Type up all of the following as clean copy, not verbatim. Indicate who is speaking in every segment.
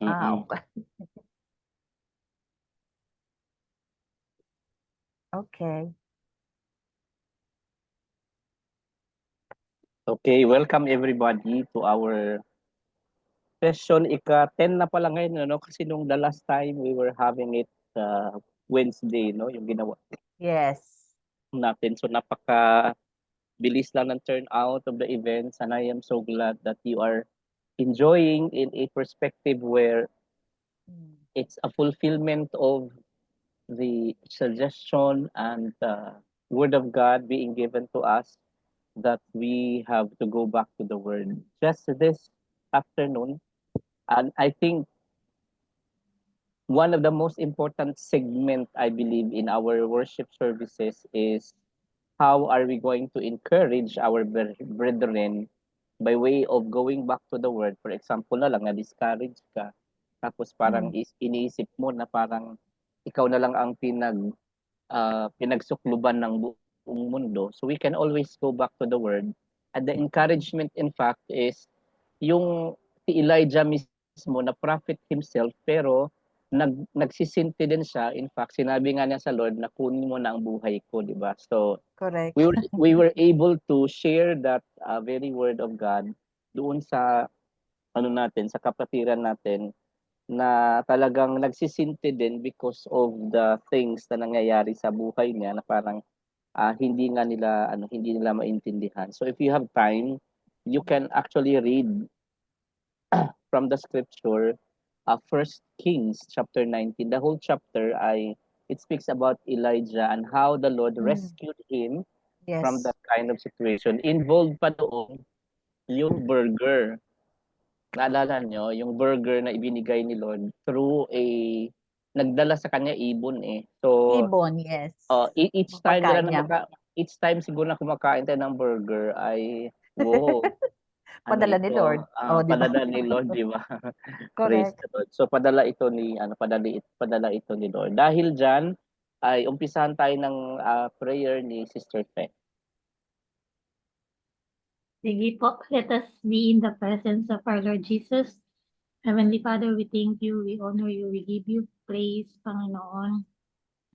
Speaker 1: Mm.
Speaker 2: Okay. Okay.
Speaker 1: Okay, welcome everybody to our session. Ika-10 na pala ngayon, ano? Kasi nung the last time we were having it Wednesday, no? Yung ginawa
Speaker 2: Yes.
Speaker 1: natin. So napaka bilis lang ng turnout of the events, and I am so glad that you are enjoying in a perspective where
Speaker 2: Mm.
Speaker 1: it's a fulfillment of the suggestion and word of God being given to us that we have to go back to the word just this afternoon. And I think one of the most important segment I believe in our worship services is how are we going to encourage our brethren by way of going back to the word. For example na lang, na-discourage ka, tapos parang
Speaker 2: Mm.
Speaker 1: iniisip mo na parang ikaw na lang ang pinagsukluban ng buong mundo. So we can always go back to the word. And the encouragement in fact is yung si Elijah mismo na prophet himself, pero nagsisinti din siya. In fact, sinabi nga niya sa Lord na kunin mo na ang buhay ko, di ba? So
Speaker 2: Correct.
Speaker 1: we were able to share that very word of God doon sa ano natin, sa kapatiran natin, na talagang nagsisinti din because of the things na nangyayari sa buhay niya na parang hindi nila maintindihan. So if you have time, you can actually read from the scripture, First Kings chapter 19. The whole chapter ay it speaks about Elijah and how the Lord
Speaker 2: Mm.
Speaker 1: rescued him from
Speaker 2: Yes.
Speaker 1: that kind of situation. Involved pa doon yung burger. Naalala nyo, yung burger na ibinigay ni Lord through nagdala sa kanya ibon eh. So,
Speaker 2: Ibon, yes.
Speaker 1: each time nila
Speaker 2: Mapagkain
Speaker 1: na
Speaker 2: niya.
Speaker 1: each time siguro na kumakain tayo ng burger ay, wow, ano
Speaker 2: Padala ni
Speaker 1: ito,
Speaker 2: Lord. Oh, di ba?
Speaker 1: padala ni Lord, di ba? Praise
Speaker 2: Correct.
Speaker 1: the Lord. So, padala ito ni Lord. Dahil dyan, ay umpisahan tayo ng prayer ni Sister Fe.
Speaker 3: Sige po, let us be in the presence of our Lord Jesus. Heavenly Father, we thank you, we honor you, we give you praise, Panginoon.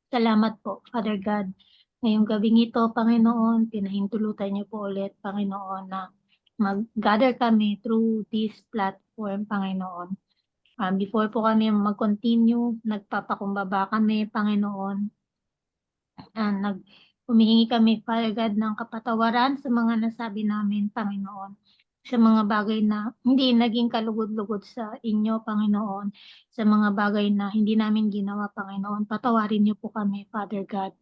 Speaker 3: Salamat po, Father God. Ngayong gabing ito, Panginoon, pinahintulutan niyo po ulit, Panginoon, na mag-gather kami through this platform, Panginoon. Before po kami mag-continue, nagpapakumbaba kami, Panginoon. Humihingi kami, Father God, ng kapatawaran sa mga nasabi namin, Panginoon. Sa mga bagay na hindi naging kalugod-lugod sa inyo, Panginoon. Sa mga bagay na hindi namin ginawa, Panginoon. Patawarin niyo po kami, Father God.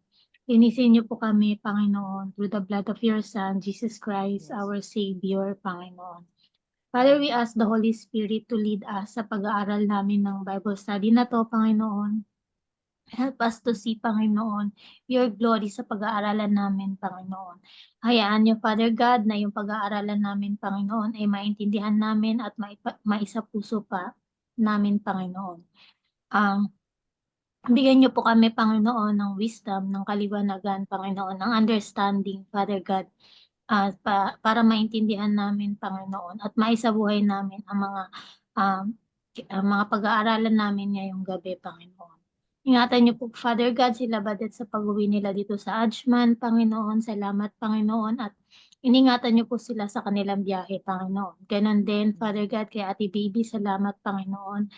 Speaker 3: Linisin niyo po kami, Panginoon, through the blood of your Son, Jesus Christ,
Speaker 2: Yes.
Speaker 3: our Savior, Panginoon. Father, we ask the Holy Spirit to lead us sa pag-aaral namin ng Bible study na to, Panginoon. Help us to see, Panginoon, your glory sa pag-aaralan namin, Panginoon. Hayaan niyo, Father God, na yung pag-aaralan namin, Panginoon, ay maintindihan namin at maisapuso pa namin, Panginoon. Bigyan niyo po kami, Panginoon, ng wisdom, ng kaliwanagan, Panginoon, ng understanding, Father God, para maintindihan namin, Panginoon, at maisabuhay namin um, ang mga pag-aaralan namin ngayong gabi, Panginoon. Ingatan niyo po, Father God, sila Badet sa pag-uwi nila dito sa Ajman, Panginoon. Salamat, Panginoon, at iningatan niyo po sila sa kanilang biyahe, Panginoon. Ganon din, Father God, kay Ate Baby, salamat, Panginoon,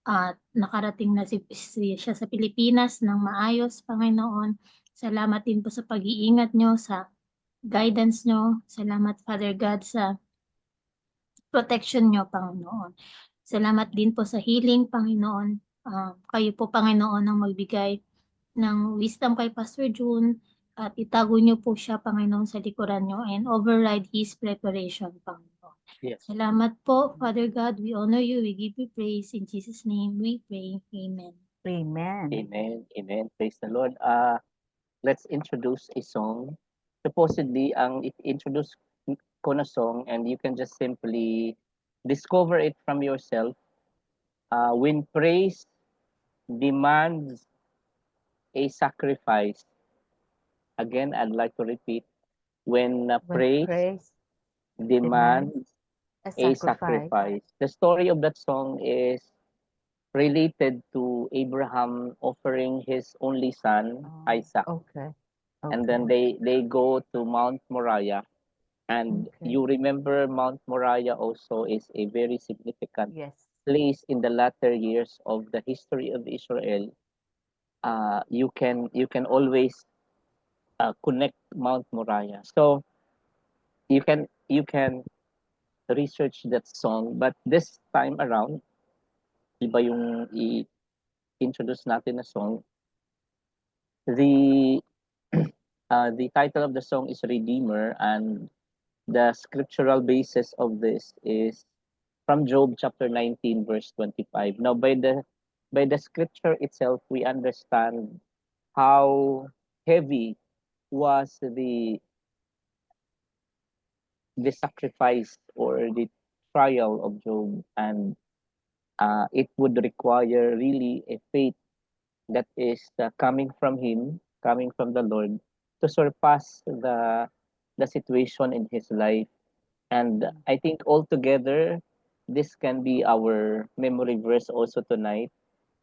Speaker 3: at nakarating na siya sa Pilipinas ng maayos, Panginoon. Salamat din po sa pag-iingat niyo, sa guidance niyo. Salamat, Father God, sa protection niyo, Panginoon. Salamat din po sa healing, Panginoon. Kayo po, Panginoon, ang magbigay ng wisdom kay Pastor June at itago niyo po siya, Panginoon, sa likuran niyo and override his preparation, Panginoon.
Speaker 1: Yes.
Speaker 3: Salamat po, Father God. We honor you. We give you praise. In Jesus' name we pray. Amen.
Speaker 2: Amen.
Speaker 1: Amen. Amen. Praise the Lord. Let's introduce a song. Supposedly, ang introduce ko na song, and you can just simply discover it from yourself. When praise demands a sacrifice, again, I'd like to repeat, when
Speaker 2: When
Speaker 1: praise
Speaker 2: praise demands
Speaker 1: demands
Speaker 2: a
Speaker 1: a
Speaker 2: sacrifice.
Speaker 1: sacrifice. The story of that song is related to Abraham offering his only son, Isaac.
Speaker 2: Okay.
Speaker 1: And then they go to Mount Moriah. And
Speaker 2: Okay.
Speaker 1: you remember Mount Moriah also is a very significant
Speaker 2: Yes.
Speaker 1: place in the latter years of the history of Israel. You can always connect Mount Moriah. So you can research that song, but this time around, iba yung i-introduce natin na song. The the title of the song is Redeemer, and the scriptural basis of this is from Job chapter 19 verse 25. Now by the scripture itself we understand how heavy was the sacrifice or the trial of Job, and it would require really a faith that is coming from him, coming from the Lord, to surpass the situation in his life. And I think altogether, this can be our memory verse also tonight.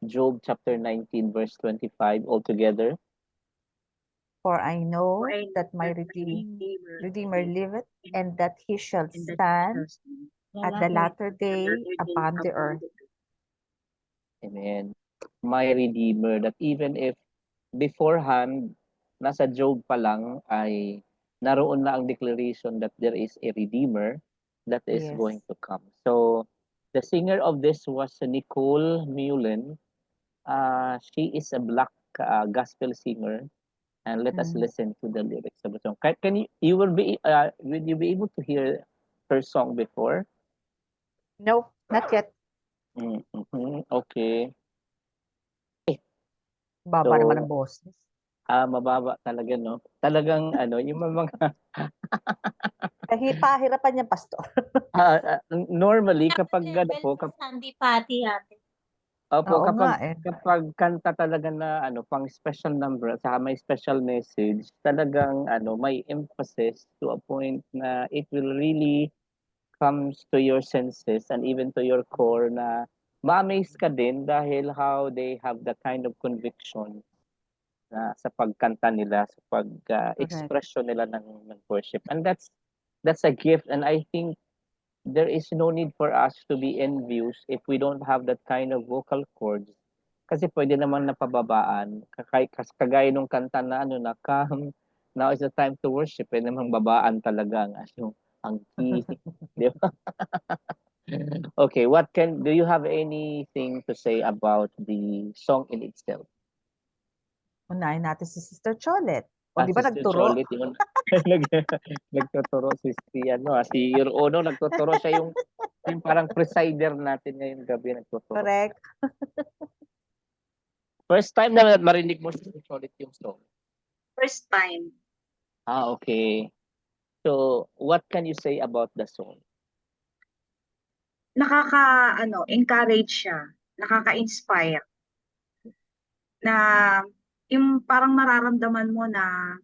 Speaker 1: Job chapter 19, verse 25, altogether.
Speaker 2: For I know
Speaker 4: For I know
Speaker 2: that my
Speaker 4: that my
Speaker 2: Redeemer liveth, and that he shall
Speaker 4: and that
Speaker 2: stand
Speaker 3: The
Speaker 2: at the
Speaker 3: latter
Speaker 2: latter
Speaker 4: the
Speaker 2: day
Speaker 4: latter day
Speaker 2: upon the
Speaker 4: upon
Speaker 2: earth.
Speaker 4: the earth.
Speaker 1: Amen. My Redeemer, that even if beforehand, nasa Job pa lang ay naroon na ang declaration that there is a Redeemer that is
Speaker 2: Yes.
Speaker 1: going to come. So, the singer of this was Nicole Mullen. She is a black gospel singer, and let us
Speaker 2: Mm.
Speaker 1: listen to the lyrics of the song. Can will you be able to hear her song before?
Speaker 2: No, not yet.
Speaker 1: Okay.
Speaker 2: Baba naman
Speaker 1: So,
Speaker 2: ang boses.
Speaker 1: mababa talaga, no? Talagang ano, yung mga
Speaker 2: Pahirapan niya, Pastor.
Speaker 1: normally kapag ano
Speaker 3: level
Speaker 1: po,
Speaker 3: sa Sandy Patty ate.
Speaker 1: opo,
Speaker 2: Oo nga
Speaker 1: kapag
Speaker 2: eh.
Speaker 1: kapag kanta talaga na ano, pang special number at saka may special message, talagang ano, may emphasis to a point na it will really comes to your senses and even to your core na ma-amaze ka din dahil how they have that kind of conviction na sa pagkanta nila, sa
Speaker 2: Correct.
Speaker 1: expression nila ng worship. And that's a gift, and I think there is no need for us to be envious if we don't have that kind of vocal cords. Kasi pwede naman napababaan. Kagaya nung kanta na ano na come, now is the time to worship. Pwede namang babaan talaga ang ano, ang key. Di ba? Okay, do you have anything to say about the song in itself?
Speaker 2: Unahin natin si Sister Cholet. O di ba
Speaker 1: Sister
Speaker 2: nagturo?
Speaker 1: Cholit, yun. Nagtuturo si Your Honor, nagtuturo siya yung parang presider natin ngayong gabi, nagtuturo.
Speaker 2: Correct.
Speaker 1: First time na marinig mo si Sister Cholit yung song.
Speaker 4: First time,
Speaker 1: Okay. So, what can you say about the song?
Speaker 4: encourage siya, nakaka-inspire na yung parang mararamdaman mo na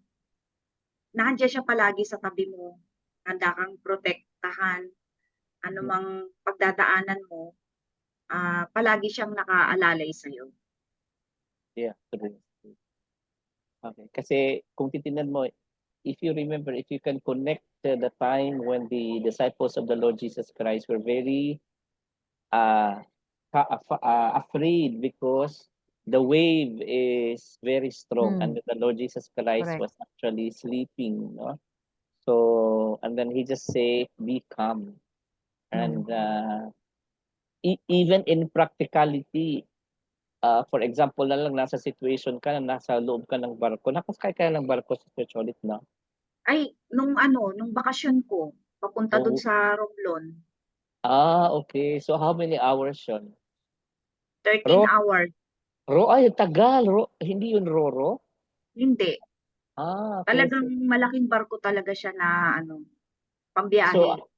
Speaker 4: nandiyan siya palagi sa tabi mo, handa kang protektahan, anumang pagdadaanan mo, palagi siyang nakaalalay sa'yo.
Speaker 1: Yeah, true. Okay. Kasi kung titingnan mo, if you remember, if you can connect the time when the disciples of the Lord Jesus Christ were very uh, afraid because the wave is very strong and the Lord Jesus Christ
Speaker 2: Correct.
Speaker 1: was actually sleeping, no? So, and then he just say, be calm. And even in practicality, for example na lang, nasa situation ka na nasa loob ka ng barko. Nakasakay ka ng barko sa Cholit na.
Speaker 4: Ay, nung bakasyon ko, papunta dun
Speaker 1: Oh,
Speaker 4: sa Romblon,
Speaker 1: okay. So how many hours yun?
Speaker 4: 13
Speaker 1: Ro,
Speaker 4: hours.
Speaker 1: ay, tagal. Hindi yun Roro?
Speaker 4: Hindi.
Speaker 1: Okay.
Speaker 4: Talagang malaking barko talaga siya na pambiyahe.
Speaker 1: So,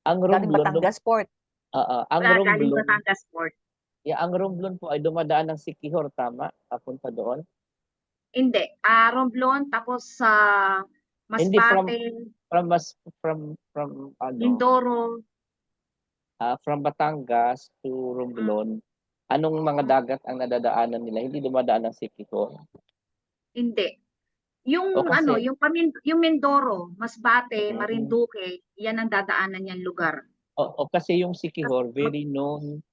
Speaker 1: ang
Speaker 2: Galing
Speaker 1: Romblon,
Speaker 2: Batangas Port.
Speaker 1: ang
Speaker 4: Galing
Speaker 1: Romblon,
Speaker 4: Batangas Port.
Speaker 1: ang Romblon po ay dumadaan ng Siquijor, tama? Papunta doon?
Speaker 4: Hindi. Romblon, tapos sa
Speaker 1: Hindi,
Speaker 4: Masbate,
Speaker 1: from
Speaker 4: Mindoro.
Speaker 1: from Batangas to Romblon. Anong mga dagat ang nadadaanan nila? Hindi dumadaan ng Siquijor.
Speaker 4: Hindi.
Speaker 1: O
Speaker 4: Yung
Speaker 1: kasi,
Speaker 4: yung Mindoro, Masbate,
Speaker 1: mm,
Speaker 4: Marinduque, yan ang dadaanan niyang lugar.
Speaker 1: o kasi yung Siquijor, very known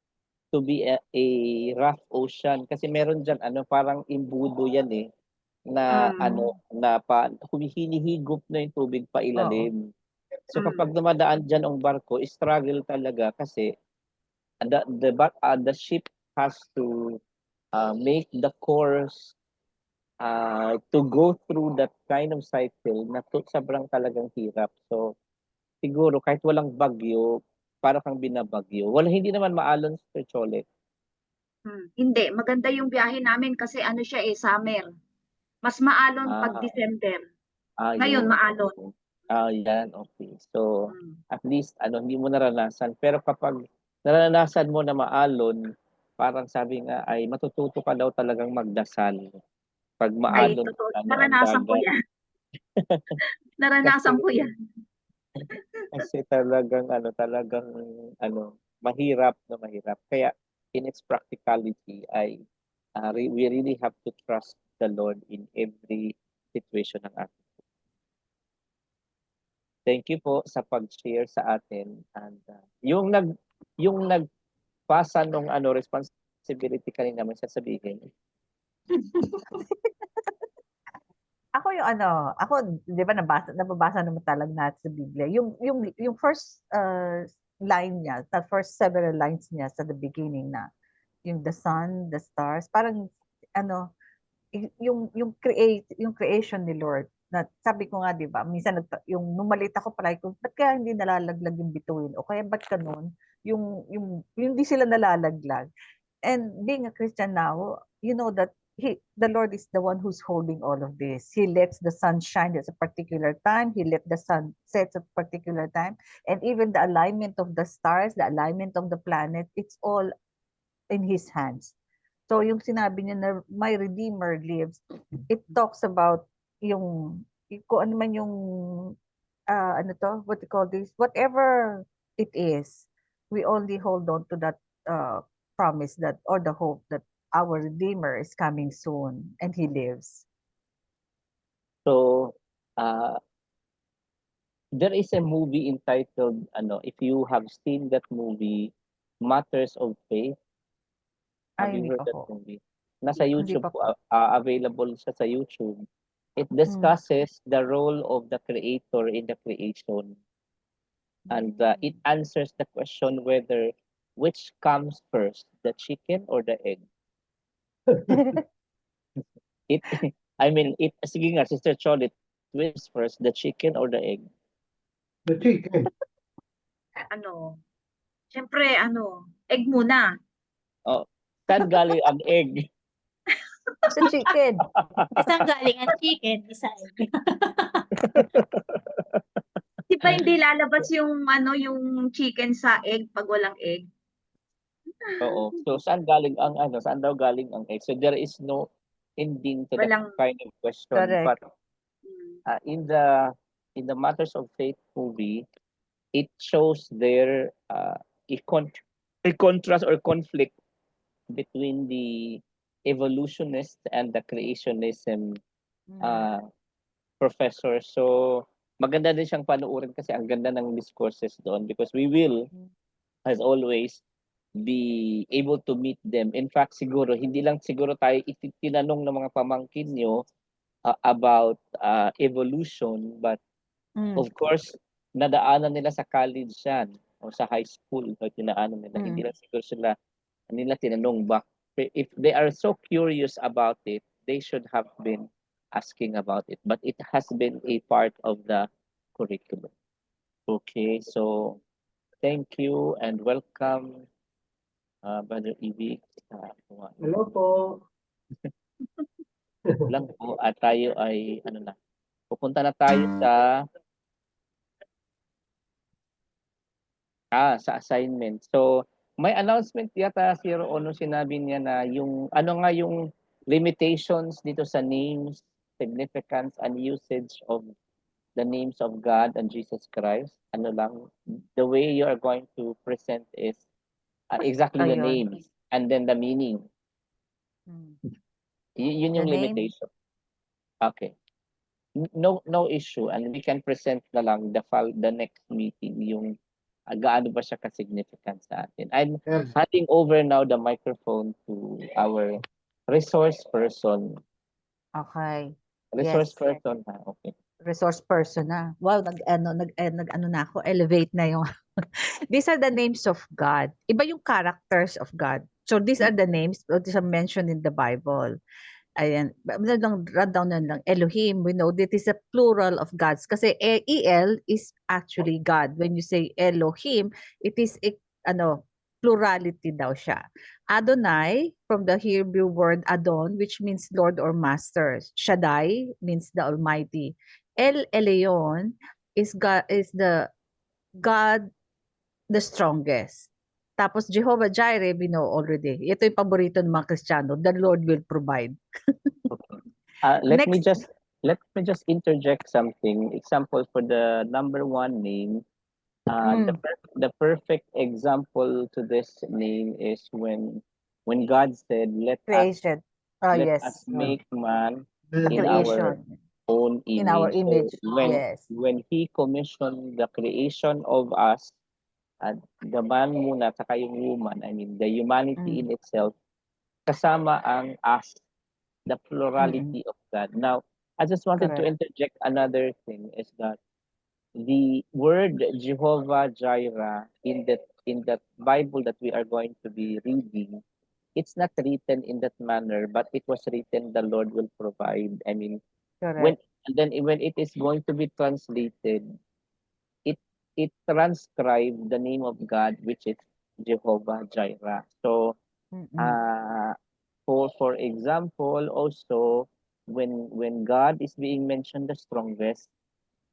Speaker 1: to be a rough ocean. Kasi meron dyan, parang imbudo yan eh, na
Speaker 4: Mm,
Speaker 1: hinihigop na yung tubig pa
Speaker 2: Oo.
Speaker 1: ilalim. So kapag
Speaker 4: mm.
Speaker 1: dumadaan dyan ang barko, struggle talaga kasi the ship has to make the course to go through that kind of cycle na sobrang talagang hirap. So siguro kahit walang bagyo, para kang binabagyo. Hindi naman maalon sa Chole.
Speaker 4: Hindi, maganda yung biyahe namin kasi ano siya summer. Mas maalon pag
Speaker 1: Ah,
Speaker 4: December. Ngayon
Speaker 1: yun.
Speaker 4: maalon.
Speaker 1: Okay. Yan, okay. So,
Speaker 4: Mm.
Speaker 1: at least, hindi mo naranasan. Pero kapag naranasan mo na maalon, parang sabi nga ay matututo ka daw talagang magdasal. Pag
Speaker 4: Ay,
Speaker 1: maalon,
Speaker 4: totoo.
Speaker 1: ang
Speaker 4: Naranasan ko
Speaker 1: dagat.
Speaker 4: yan.
Speaker 1: Kasi,
Speaker 4: Naranasan ko yan.
Speaker 1: kasi talagang, mahirap na mahirap. Kaya, in its practicality, we really have to trust the Lord in every situation ng ating. Thank you po sa pag-share sa atin and yung nagpasa nung responsibility kanina may sasabihin.
Speaker 2: Ako 'di ba nababasa naman talaga natin sa Biblia. Yung first line niya, the first several lines niya sa the beginning na yung the sun, the stars, parang ano, yung creation ni Lord na sabi ko nga 'di ba minsan yung nung maliit ako palagi ko ba't kaya hindi nalalaglag yung bituin o kaya ba't ganun yung hindi sila nalalaglag. And being a Christian now, you know that the Lord is the one who's holding all of this. He lets the sun shine at a particular time. He let the sun set at a particular time. And even the alignment of the stars, the alignment of the planet, it's all in His hands. So yung sinabi niya na my Redeemer lives, it talks about kung ano man yung what you call this, whatever it is, we only hold on to that promise that or the hope that our Redeemer is coming soon and He lives.
Speaker 1: So, there is a movie entitled, if you have seen that movie, Matters of Faith. Have
Speaker 2: Ay,
Speaker 1: you
Speaker 2: hindi
Speaker 1: heard
Speaker 2: pa
Speaker 1: that
Speaker 2: po.
Speaker 1: movie? Nasa
Speaker 2: Hindi
Speaker 1: YouTube
Speaker 2: pa
Speaker 1: po,
Speaker 2: po.
Speaker 1: available siya sa YouTube. It
Speaker 2: Mm.
Speaker 1: discusses the role of the creator in the creation. And it answers the question whether which comes first, the chicken or the egg. It, sige nga, Sister Cholit, which is first, the chicken or the egg?
Speaker 5: The chicken.
Speaker 4: Siyempre, egg muna.
Speaker 1: Oh, saan galing ang egg?
Speaker 2: Sa chicken.
Speaker 3: Isang galing ang chicken, isa egg.
Speaker 4: Di ba hindi lalabas yung chicken sa egg pag walang egg?
Speaker 1: Oo. So, saan daw galing ang egg? So, there is no ending to that
Speaker 4: Walang,
Speaker 1: kind of question.
Speaker 2: Correct.
Speaker 1: But
Speaker 4: mm,
Speaker 1: in the Matters of Faith movie, it shows there a contrast or conflict between the evolutionist and the creationism professor. So, maganda din siyang panuorin kasi ang ganda ng discourses doon because we will, as always, be able to meet them. In fact, siguro, hindi lang siguro tayo tinanong ng mga pamangkin nyo about evolution, but of course, nadaanan nila sa college yan o sa high school o tinaanan nila. Hindi lang siguro nila tinanong back. If they are so curious about it, they should have been asking about it. But it has been a part of the curriculum. Okay, so thank you and welcome, Brother Ibig.
Speaker 5: Hello po.
Speaker 1: Lang po at tayo ay pupunta na tayo sa assignment. So may announcement yata si Ono sinabi niya na yung yung limitations dito sa names, significance and usage of the names of God and Jesus Christ. The way you are going to present is exactly the
Speaker 2: Ayun.
Speaker 1: names. and then the meaning.
Speaker 2: Mm.
Speaker 1: Yun
Speaker 2: The
Speaker 1: yung
Speaker 2: name,
Speaker 1: limitation. Okay. No issue, and we can present na lang the next meeting yung gaano ba siya ka-significant sa atin. I'm
Speaker 5: Yes.
Speaker 1: handing over now the microphone to our resource person.
Speaker 2: okay.
Speaker 1: Resource
Speaker 2: Yes.
Speaker 1: person, ha? Okay.
Speaker 2: Resource person na. Wow, nag-ano na ako, elevate na yung these are the names of God. Iba yung characters of God. So these are the names that are mentioned in the Bible. Ayan, run down na lang. Elohim, we know that is a plural of gods. Kasi El is actually God. When you say Elohim, it is plurality daw siya. Adonai, from the Hebrew word Adon, which means Lord or Master. Shaddai means the Almighty. El Elyon is the God the strongest. Tapos Jehovah Jireh, we know already. Ito yung paborito ng mga Kristiyano. The Lord will provide.
Speaker 1: Let me
Speaker 2: Next.
Speaker 1: just interject something. Example for the number one name. The perfect example to this name is when God said,
Speaker 2: Creation.
Speaker 1: let
Speaker 2: Yes.
Speaker 1: us make man
Speaker 2: The
Speaker 1: in our
Speaker 2: creation.
Speaker 1: own
Speaker 2: In our
Speaker 1: image.
Speaker 2: image.
Speaker 1: So
Speaker 2: Yes.
Speaker 1: when He commissioned the creation of us, the man muna, saka yung woman, I mean, the humanity in itself, kasama ang us, the plurality of God. Now, I just wanted to
Speaker 2: Correct.
Speaker 1: interject another thing is that the word Jehovah Jireh in that Bible that we are going to be reading, it's not written in that manner, but it was written the Lord will provide. I mean, when
Speaker 2: Correct.
Speaker 1: and then when it is going to be translated, it it transcribed the name of God, which is Jehovah Jireh. So uh for example, also when God is being mentioned the strongest,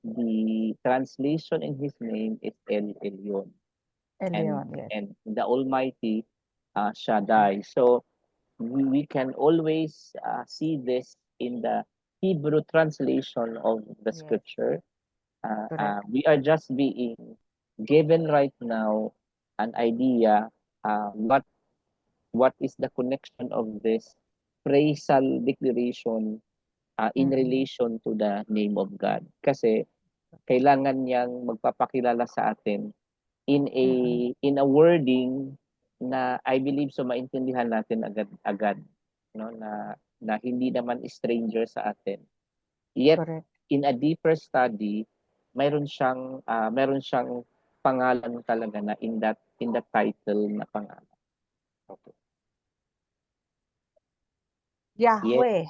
Speaker 1: the translation in his name is El Elyon,
Speaker 2: Elyon, yes.
Speaker 1: and the Almighty, Shaddai. So we can always see this in the Hebrew translation of the
Speaker 2: Yes.
Speaker 1: scripture.
Speaker 2: Correct.
Speaker 1: We are just being given right now an idea what is the connection of this phrasal declaration in relation to the name of God. Kasi kailangan niyang magpapakilala sa atin in a wording na I believe so maintindihan natin agad no na hindi naman stranger sa atin. Yet
Speaker 2: Correct.
Speaker 1: in a deeper study, meron siyang pangalan talaga na in that title na pangalan. Okay.
Speaker 2: Yahweh,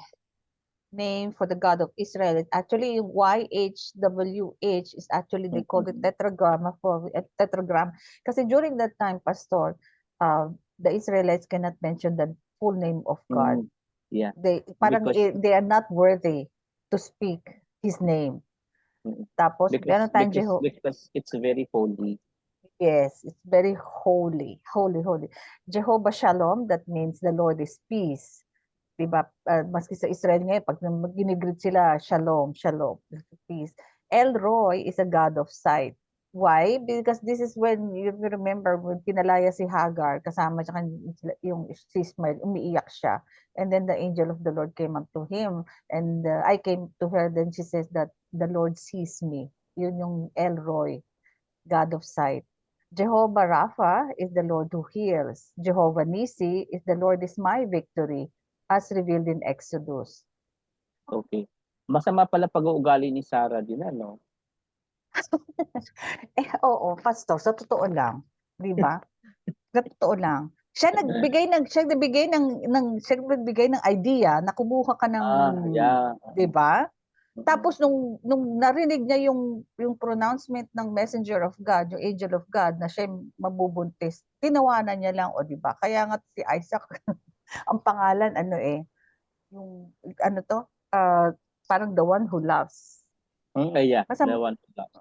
Speaker 2: name for the God of Israel. Actually, yung YHWH is actually, they call it tetragram Kasi during that time, Pastor, the Israelites cannot mention the full name of God.
Speaker 1: Yeah.
Speaker 2: They are not worthy to speak His name. Tapos,
Speaker 1: because it's very holy.
Speaker 2: Yes, it's very holy, holy, holy. Jehovah Shalom, that means the Lord is peace. Diba? Maski sa Israel ngayon, pag ginigreet sila, Shalom, Shalom, peace. El Roy is a God of sight. Why? Because this is when, you remember, when pinalaya si Hagar, kasama siya yung si Ismael, umiiyak siya. And then the angel of the Lord came up to him. And I came to her, then she says that the Lord sees me. Yun yung El Roy, God of sight. Jehovah Rapha is the Lord who heals. Jehovah Nisi is the Lord is my victory, as revealed in Exodus.
Speaker 1: Okay. Masama pala pag-uugali ni Sarah din, ano?
Speaker 2: Oo, pastor, sa totoo lang, 'di ba? Sa totoo lang. Siya nagbigay ng idea na kumuha ka ng,
Speaker 1: yeah.
Speaker 2: 'di ba? Tapos nung narinig niya yung pronouncement ng messenger of God, yung angel of God na siya mabubuntis, tinawanan niya lang, o 'di ba? Kaya nga si Isaac ang pangalan yung parang the one who loves.
Speaker 1: Yeah, the one who loves.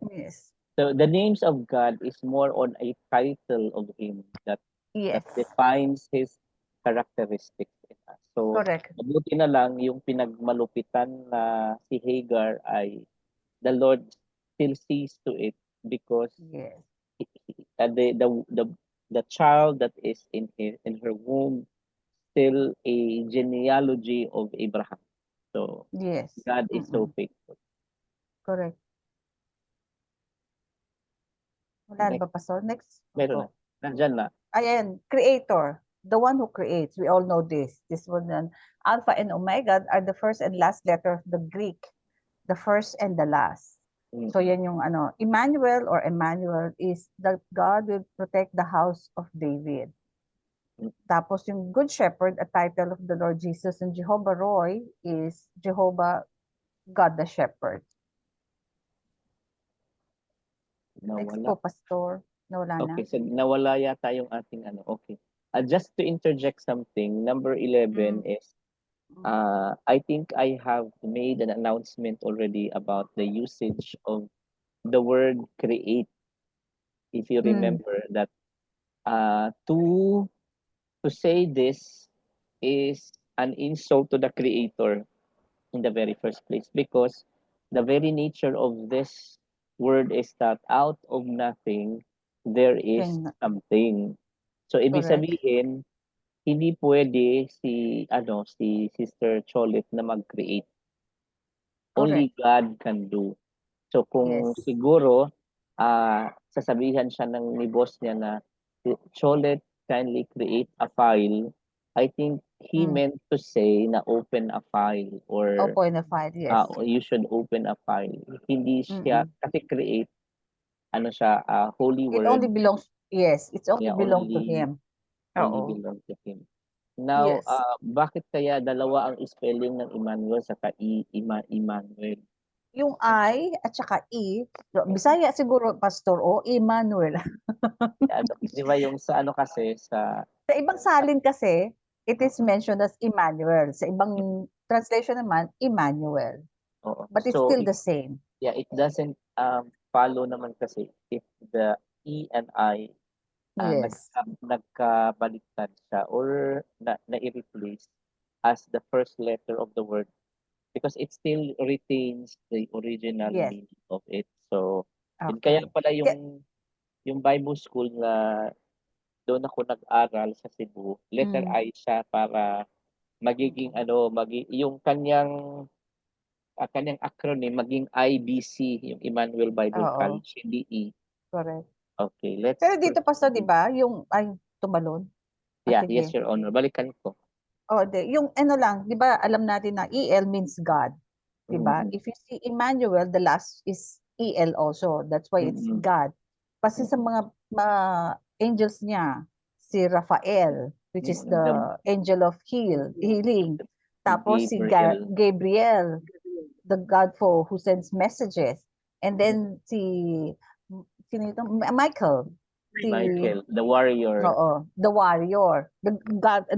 Speaker 2: Yes.
Speaker 1: So the names of God is more on a title of him that defines his characteristics in us. So
Speaker 2: Correct.
Speaker 1: mabuti na lang yung pinagmalupitan na si Hagar ay the Lord still sees to it because the child that is in her womb still a genealogy of Abraham. So
Speaker 2: Yes.
Speaker 1: God is so
Speaker 2: Mm-mm.
Speaker 1: faithful.
Speaker 2: Correct. Wala na
Speaker 1: Next,
Speaker 2: ba, Pastor? Next.
Speaker 1: meron na.
Speaker 2: Oh.
Speaker 1: Nandyan na.
Speaker 2: Ayan, creator. The one who creates. We all know this. This one, Alpha and Omega are the first and last letter of the Greek. The first and the last. So yan yung Emmanuel or Emmanuel is that God will protect the house of David. Tapos yung Good Shepherd, a title of the Lord Jesus, and Jehovah Roy is Jehovah God the Shepherd. Next
Speaker 1: Nawala.
Speaker 2: po, Pastor. Nawala na.
Speaker 1: Okay, so nawala yata yung ating ano. Okay. Just to interject something, number 11 is, I think I have made an announcement already about the usage of the word create. If you remember that, to say this is an insult to the creator in the very first place, because the very nature of this word is that out of nothing there is
Speaker 2: Then,
Speaker 1: something. So ibig
Speaker 2: correct.
Speaker 1: sabihin, hindi pwede si Sister Cholet na mag-create. Only God can do. So kung
Speaker 2: Yes.
Speaker 1: siguro sasabihan siya ni boss niya na, Cholet, kindly create a file, I think he meant to say na open a file, or
Speaker 2: Open a file, yes.
Speaker 1: you should open a file. Hindi siya, kasi create, holy
Speaker 2: It
Speaker 1: word.
Speaker 2: only belongs, yes, it's only
Speaker 1: Yeah,
Speaker 2: belong to
Speaker 1: only
Speaker 2: him.
Speaker 1: only belong to him. Now,
Speaker 2: Yes.
Speaker 1: bakit kaya dalawa ang spelling ng Emmanuel saka Emmanuel?
Speaker 2: Yung I at saka E, Bisaya siguro, Pastor, o Emmanuel.
Speaker 1: Di ba yung sa kasi sa
Speaker 2: Sa ibang salin kasi, it is mentioned as Emmanuel. Sa ibang translation naman, Emmanuel.
Speaker 1: oo.
Speaker 2: But it's
Speaker 1: So
Speaker 2: still the same.
Speaker 1: yeah, it doesn't follow naman kasi if the E and I
Speaker 2: Yes.
Speaker 1: nagkabaliktad siya, or na-replace as the first letter of the word, because it still retains the original
Speaker 2: Yes.
Speaker 1: meaning of it. So yun,
Speaker 2: Okay.
Speaker 1: kaya pala yung Bible school na doon ako nag-aral sa Cebu, letter I siya para magiging yung kanyang acronym maging IBC, yung Emmanuel Bible
Speaker 2: Oo.
Speaker 1: College, hindi E.
Speaker 2: Correct.
Speaker 1: Okay, let's
Speaker 2: Pero dito, Pastor, di
Speaker 1: proceed.
Speaker 2: ba, yung, ay, tumalon.
Speaker 1: Yeah,
Speaker 2: sige.
Speaker 1: yes, Your Honor. Balikan ko.
Speaker 2: Yung lang, di ba, alam natin na EL means God. Di ba? If you see Emmanuel, the last is EL also. That's why it's God. Kasi sa mga angels niya, si Raphael, which is the angel of healing. Tapos si Gabriel, the God who sends messages. And then sino ito? Michael.
Speaker 1: Michael, the warrior.
Speaker 2: Oo, the warrior. The God,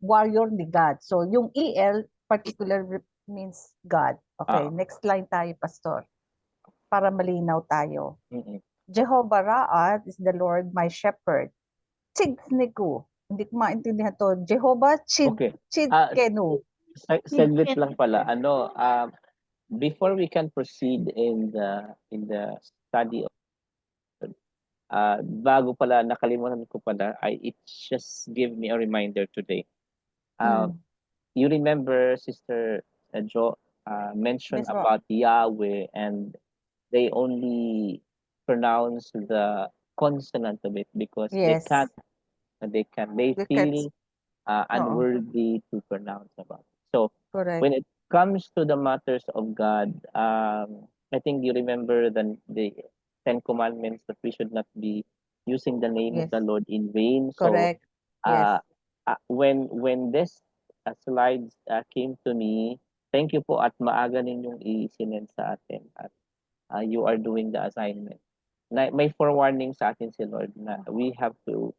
Speaker 2: warrior ni God. So yung EL, particular means God. Okay, next line tayo, Pastor. Para malinaw tayo. Jehovah Ra'ad is the Lord my shepherd. Chidkenu. Hindi ko maintindihan to. Jehovah Chidkenu.
Speaker 1: Saglit lang pala. Before we can proceed in the study of bago pala, nakalimutan ko pala, it just give me a reminder today. You remember Sister Jo mentioned about Yahweh, and they only pronounce the consonant of it because they feel unworthy to pronounce about it. So
Speaker 2: Correct.
Speaker 1: when it comes to the matters of God, I think you remember the Ten Commandments, that we should not be using the name of the Lord in vain.
Speaker 2: Correct.
Speaker 1: So when this slides came to me, thank you po at maaga ninyong i-sinend sa atin, at you are doing the assignment. May forewarning sa atin si Lord na we have to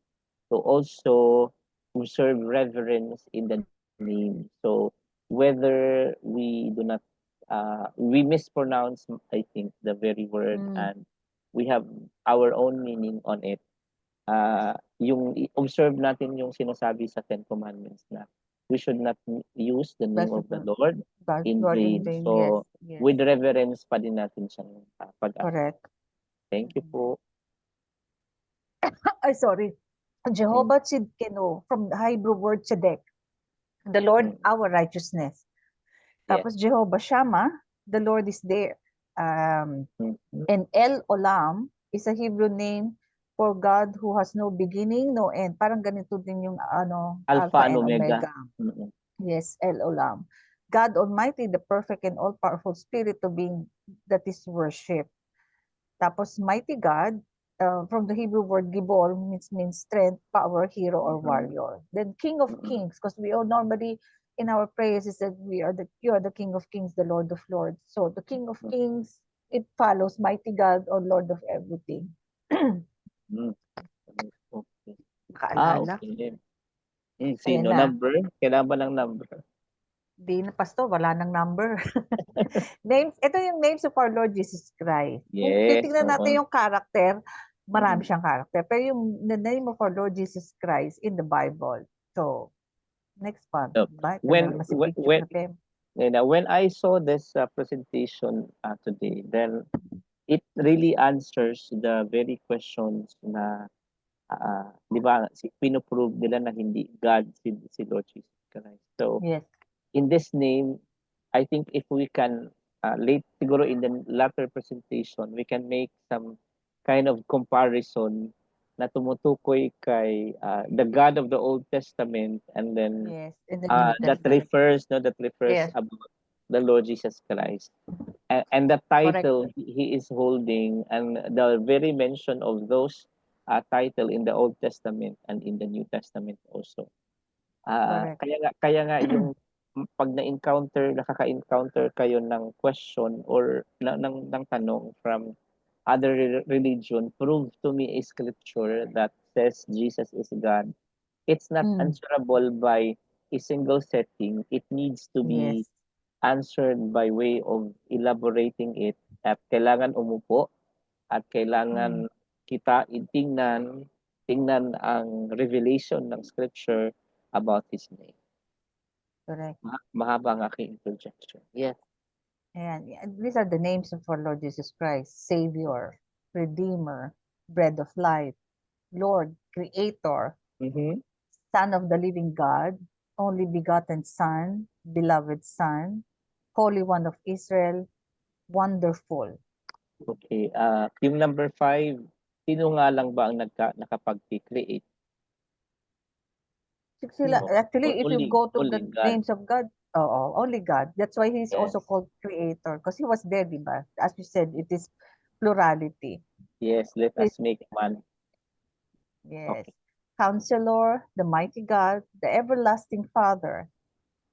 Speaker 1: also observe reverence in the name. So whether we do not we mispronounce, I think, the very word, and we have our own meaning on it. Yung observe natin yung sinasabi sa Ten Commandments na we should not use the name of the Lord in vain. So with reverence pa din natin siyang
Speaker 2: Correct.
Speaker 1: Thank you po.
Speaker 2: Ay, sorry. Jehovah Tzidkenu, from the Hebrew word tzedek, the Lord our righteousness. Tapos Jehovah Shammah, the Lord is there. And El Olam is a Hebrew name for God who has no beginning, no end. Parang ganito din yung
Speaker 1: Alpha and
Speaker 2: and
Speaker 1: Omega.
Speaker 2: Omega. Yes, El Olam. God Almighty, the perfect and all-powerful spirit of being that is worship. Tapos mighty God, from the Hebrew word gibor, means strength, power, hero, or warrior. Then King of Kings, because we all normally in our prayers is that you are the King of Kings, the Lord of Lords. So the King of Kings, it follows mighty God or Lord of everything.
Speaker 1: Okay.
Speaker 2: Makaalala.
Speaker 1: Okay.
Speaker 2: Ayan
Speaker 1: Sino?
Speaker 2: na.
Speaker 1: Number? Kailangan ba ng number?
Speaker 2: Di na, Pastor, wala nang number. Names, ito yung names of our Lord Jesus Christ. Kung
Speaker 1: Yes.
Speaker 2: titingnan natin yung character, marami
Speaker 1: Mhm.
Speaker 2: siyang character. Pero yung the name of our Lord Jesus Christ in the Bible. So, next one.
Speaker 1: So,
Speaker 2: Ba? Ito
Speaker 1: when-
Speaker 2: na naman si
Speaker 1: when-
Speaker 2: Picture
Speaker 1: when-
Speaker 2: na Pem.
Speaker 1: When I saw this presentation today, then it really answers the very questions na, di ba, pinoprove nila na hindi God si Lord Jesus Christ. So,
Speaker 2: Yes.
Speaker 1: in this name, I think if we can, siguro in the latter presentation, we can make some kind of comparison na tumutukoy kay the God of the Old Testament, and then
Speaker 2: Yes. In the New
Speaker 1: that
Speaker 2: Testament.
Speaker 1: refers
Speaker 2: Yes.
Speaker 1: about the Lord Jesus Christ. And the title he is holding, and the very mention of those title in the Old Testament and in the New Testament also.
Speaker 2: Correct.
Speaker 1: Kaya nga yung pag nakaka-encounter kayo ng question or ng tanong from other religion, prove to me a scripture that says Jesus is God. It's not answerable by a single setting. It needs to be
Speaker 2: Yes.
Speaker 1: answered by way of elaborating it. At kailangan umupo at kailangan kita tingnan ang revelation ng scripture about his name.
Speaker 2: Correct.
Speaker 1: Mahaba ang aking interjection. Yes.
Speaker 2: And these are the names of our Lord Jesus Christ: Savior, Redeemer, Bread of Life, Lord, Creator, Son of the Living God, Only Begotten Son, Beloved Son, Holy One of Israel, Wonderful.
Speaker 1: Okay. Yung number 5, sino nga lang ba ang nakapag-create?
Speaker 2: Sila, actually, if you go to the
Speaker 1: God.
Speaker 2: names of God, only God. That's why he's
Speaker 1: Yes.
Speaker 2: also called Creator, because he was there, diba? As you said, it is plurality.
Speaker 1: Yes, let us make man.
Speaker 2: Yes.
Speaker 1: Okay.
Speaker 2: Counselor, the mighty God, the everlasting Father,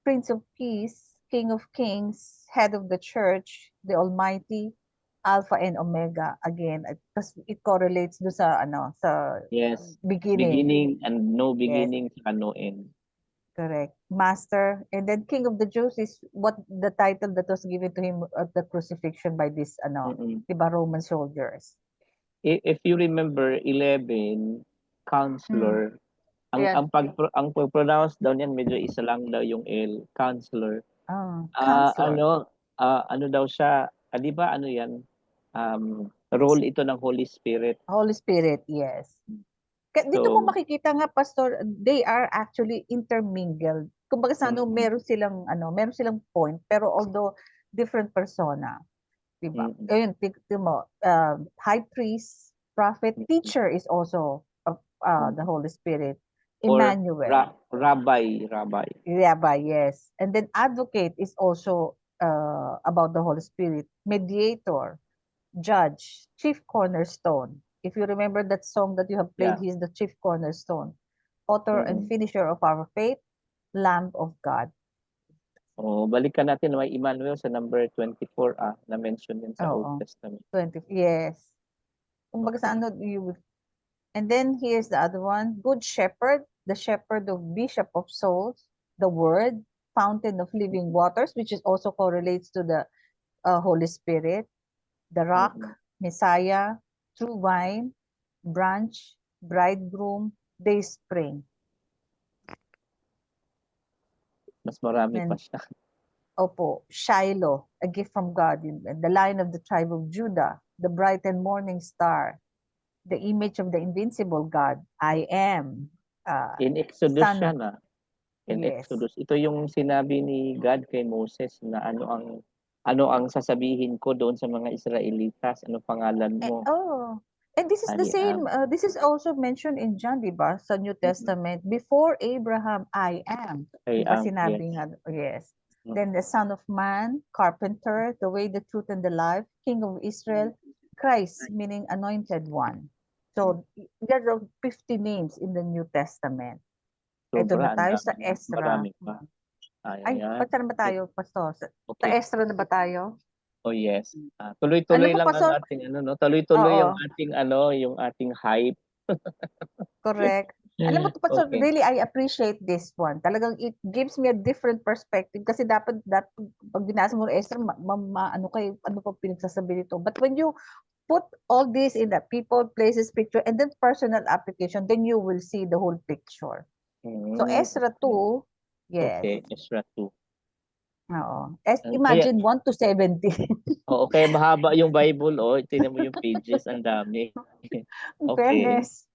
Speaker 2: Prince of Peace, King of Kings, Head of the Church, the Almighty, Alpha and Omega. Again, because it correlates do sa
Speaker 1: Yes.
Speaker 2: beginning.
Speaker 1: Beginning and no beginning, saka no end.
Speaker 2: Correct. Master, and then King of the Jews is what the title that was given to him at the crucifixion by this diba, Roman soldiers.
Speaker 1: If you remember 11, counselor, ang pag-pronounce daw niyan medyo isa lang daw yung L, counselor.
Speaker 2: Counselor.
Speaker 1: Ano daw siya, di ba ano yan? Role ito ng Holy Spirit.
Speaker 2: Holy Spirit, yes. Dito mo makikita nga, Pastor, they are actually intermingled. Kumbaga sa meron silang point, pero although different persona. Diba? Ayun, tignan mo, high priest, prophet, teacher is also the Holy Spirit. Emmanuel.
Speaker 1: Or rabbi.
Speaker 2: Rabbi, yes. And then advocate is also about the Holy Spirit. Mediator, judge, chief cornerstone. If you remember that song that you have played, he is the chief cornerstone. Author and finisher of our faith, Lamb of God.
Speaker 1: Balikan natin may Emmanuel sa number 24 na mention din sa Old Testament.
Speaker 2: 20, yes. Kumbaga sa and then here's the other one, Good Shepherd, the shepherd of Bishop of Souls, the Word, fountain of living waters, which is also correlates to the Holy Spirit, the Rock, Messiah, True Vine, Branch, Bridegroom, Day Spring.
Speaker 1: Mas marami pa siya.
Speaker 2: Opo, Shiloh, a gift from God, the Lion of the tribe of Judah, the bright and morning star, the image of the invincible God. I am.
Speaker 1: In Exodus
Speaker 2: Son
Speaker 1: siya
Speaker 2: of-
Speaker 1: na. In
Speaker 2: Yes.
Speaker 1: Exodus. Ito yung sinabi ni God kay Moses na ano ang sasabihin ko doon sa mga Israelitas, ano pangalan mo?
Speaker 2: And this is the
Speaker 1: I
Speaker 2: same,
Speaker 1: am.
Speaker 2: this is also mentioned in John, di ba? Sa New Testament. Before Abraham, I am.
Speaker 1: I
Speaker 2: Di ba
Speaker 1: am,
Speaker 2: sinabi
Speaker 1: yes.
Speaker 2: nga? Yes.
Speaker 1: Mm.
Speaker 2: Then the Son of Man, Carpenter, the way, the truth, and the life, King of Israel, Christ, meaning Anointed One. So, there are 50 names in the New Testament. Ito na
Speaker 1: Sobra,
Speaker 2: tayo
Speaker 1: ang
Speaker 2: sa
Speaker 1: dami.
Speaker 2: Ezra.
Speaker 1: Marami pa.
Speaker 2: Ay,
Speaker 1: Ayan.
Speaker 2: saan na ba tayo, Pastor? Sa
Speaker 1: Okay.
Speaker 2: Ezra na ba tayo?
Speaker 1: Oh yes. Tuloy-tuloy
Speaker 2: Ano po,
Speaker 1: lang
Speaker 2: Pastor?
Speaker 1: ang ating tuloy-tuloy
Speaker 2: Oo.
Speaker 1: yung yung ating hype.
Speaker 2: Correct. Alam mo, Pastor,
Speaker 1: Okay.
Speaker 2: really, I appreciate this one. Talagang it gives me a different perspective kasi dapat pag binasa mo Esther, ano pa pinagsasabi nito. But when you put all this in the people, places, picture, and then personal application, then you will see the whole picture. So, Ezra 2, yes.
Speaker 1: Okay, Ezra 2.
Speaker 2: Oo.
Speaker 1: Kaya-
Speaker 2: Imagine 1 to 70.
Speaker 1: Oo, kaya mahaba yung Bible, tingnan mo yung pages, ang dami.
Speaker 2: In
Speaker 1: Okay.
Speaker 2: fairness.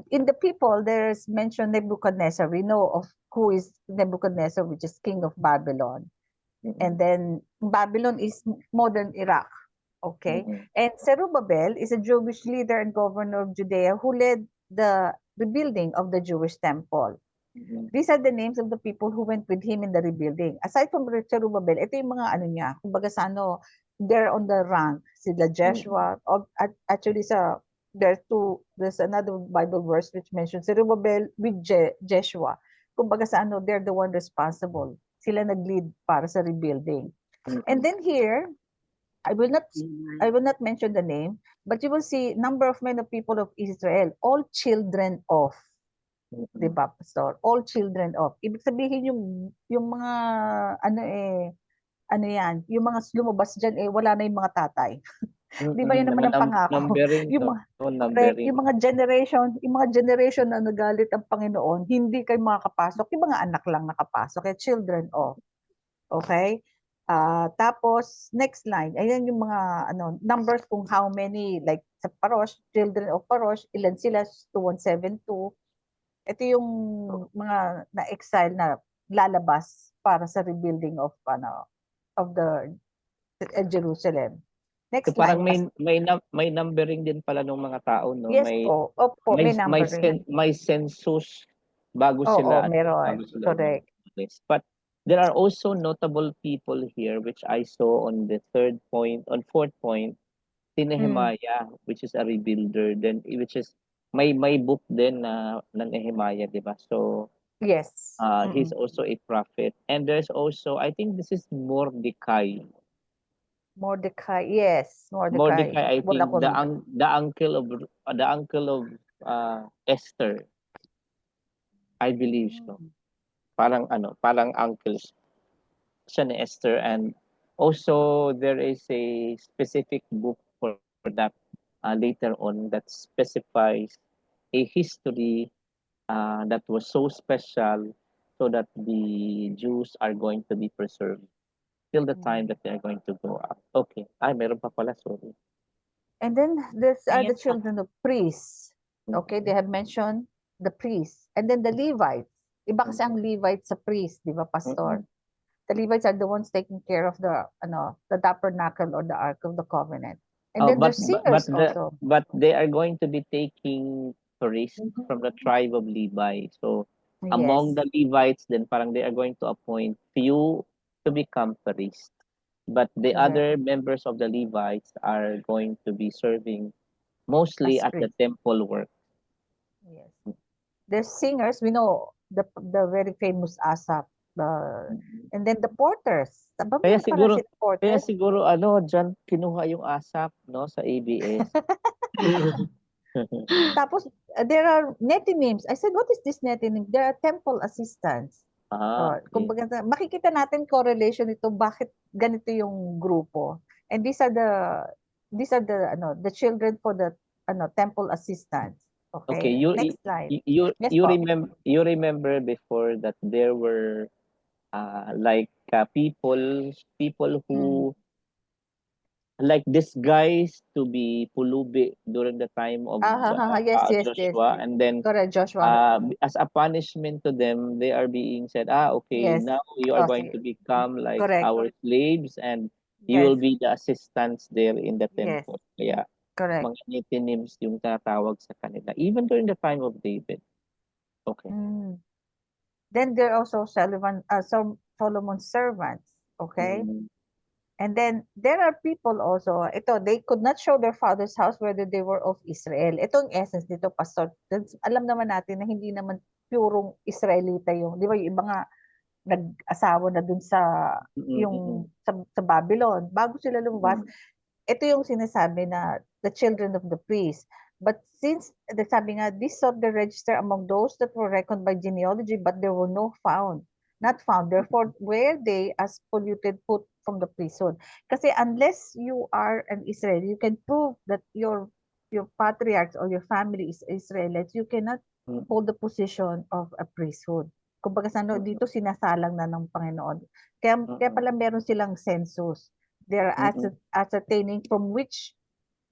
Speaker 2: In the people, there's mentioned Nebuchadnezzar. We know of who is Nebuchadnezzar, which is king of Babylon. And then Babylon is modern Iraq. Okay. And Zerubbabel is a Jewish leader and governor of Judea who led the rebuilding of the Jewish temple. These are the names of the people who went with him in the rebuilding. Aside from Zerubbabel, ito yung mga niya, kumbaga sa they're on the rank. Sila Joshua, actually there's another Bible verse which mentions Zerubbabel with Joshua. Kumbaga sa they're the one responsible. Sila nag-lead para sa rebuilding. And then here, I will not mention the name, but you will see number of men of people of Israel, all children of. Diba, Pastor? All children of. Ibig sabihin yung mga yan, yung mga lumabas diyan wala na yung mga tatay. Di ba yun naman ang pangako?
Speaker 1: Numbering,
Speaker 2: Correct, yung mga generation na nagalit ang Panginoon, hindi kayo makakapasok, yung mga anak lang nakapasok, kaya children of. Okay? Tapos, next line, ayan yung mga numbers kung how many, like sa Parosh, children of Parosh, ilan sila, 2172. Ito yung mga na-exile na lalabas para sa rebuilding of the Jerusalem. Next
Speaker 1: so parang
Speaker 2: line.
Speaker 1: may numbering din pala ng mga tao, no?
Speaker 2: Yes po. Opo, may numbering.
Speaker 1: May census bago
Speaker 2: Oo,
Speaker 1: sila.
Speaker 2: meron. Correct.
Speaker 1: But there are also notable people here which I saw on the fourth point, si Nehemiah, which is a rebuilder, then which is may book din na ng Nehemiah, di ba? So
Speaker 2: Yes.
Speaker 1: he's also a prophet. And there's also, I think this is Mordecai.
Speaker 2: Yes, Mordecai.
Speaker 1: I think the uncle of Esther. I believe so. Parang uncles siya ni Esther, and also there is a specific book for that later on that specifies a history that was so special so that the Jews are going to be preserved till the time that they are going to go out. Okay. Meron pa pala, sorry.
Speaker 2: And then there's the
Speaker 3: Ayan pa.
Speaker 2: children of priests. Okay, they have mentioned the priests. And then the Levites. Iba kasi ang Levites sa priest, di ba, Pastor? The Levites are the ones taking care of the tabernacle or the Ark of the Covenant. And then there's singers also.
Speaker 1: But they are going to be taking priests from the tribe of Levi. So among the Levites, then parang they are going to appoint few to become priests. But the other members of the Levites are going to be serving mostly
Speaker 2: As
Speaker 1: at the temple work.
Speaker 2: Yes. There's singers, we know the very famous Asaph. And then the porters.
Speaker 1: Kaya siguro diyan kinuha yung ASAP, no, sa ABS.
Speaker 2: Tapos there are netinims. I said, what is this netinim? There are temple assistants. Kumbaga, makikita natin correlation ito, bakit ganito yung grupo. And these are the children for the temple assistants. Okay. Next slide.
Speaker 1: You remember before that there were like people who like disguised to be pulubi during the time of
Speaker 2: Yes, yes, yes,
Speaker 1: Joshua,
Speaker 2: yes.
Speaker 1: and then
Speaker 2: Correct, Joshua.
Speaker 1: as a punishment to them, they are being said, okay,
Speaker 2: Yes.
Speaker 1: now you are going
Speaker 2: Okay.
Speaker 1: to become like
Speaker 2: Correct.
Speaker 1: our slaves, and you
Speaker 2: Yes.
Speaker 1: will be the assistants there in the
Speaker 2: Yes.
Speaker 1: temple. Kaya
Speaker 2: Correct.
Speaker 1: mga netinims yung tatawag sa kanila, even during the time of David. Okay.
Speaker 2: Mm. Then there are also Solomon's servants. Okay.
Speaker 1: Mm.
Speaker 2: And then there are people also, they could not show their father's house whether they were of Israel. Ito ang essence dito, Pastor. Alam naman natin na hindi naman purong Israelita yung, di ba, yung iba nga nag-asawa na dun sa, sa Babylon. Bago sila lumabas, ito yung sinasabi na the children of the priest. But since, sabi nga, this sought the register among those that were reckoned by genealogy, but there were not found. Therefore, were they as polluted put from the priesthood? Kasi unless you are an Israeli, you can prove that your patriarchs or your family is Israelites, you cannot hold the position of a priesthood. Kumbaga sa dito sinasalang na ng Panginoon. Kaya pala meron silang census. They're ascertaining from which,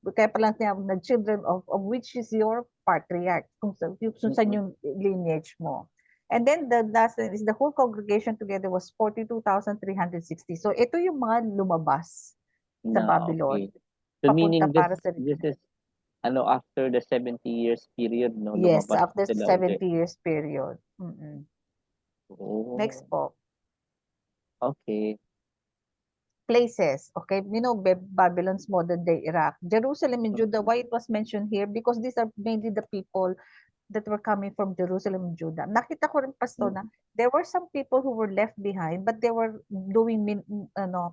Speaker 2: kaya pala na children of which is your patriarch, kung saan yung lineage mo. And then the last is the whole congregation together was 42,360. So ito yung mga lumabas sa Babylon.
Speaker 1: Okay. So
Speaker 2: Papunta
Speaker 1: meaning
Speaker 2: para sa
Speaker 1: this is after the 70 years period, no?
Speaker 2: yes,
Speaker 1: Lumabas
Speaker 2: after the
Speaker 1: sila
Speaker 2: 70
Speaker 1: ulit.
Speaker 2: years period.
Speaker 1: Oh,
Speaker 2: Next po.
Speaker 1: okay.
Speaker 2: Places, okay? You know, Babylon's modern day Iraq, Jerusalem and Judah. Why it was mentioned here? Because these are mainly the people that were coming from Jerusalem and Judah. Nakita ko rin, Pastor, na there were some people who were left behind, but they were doing,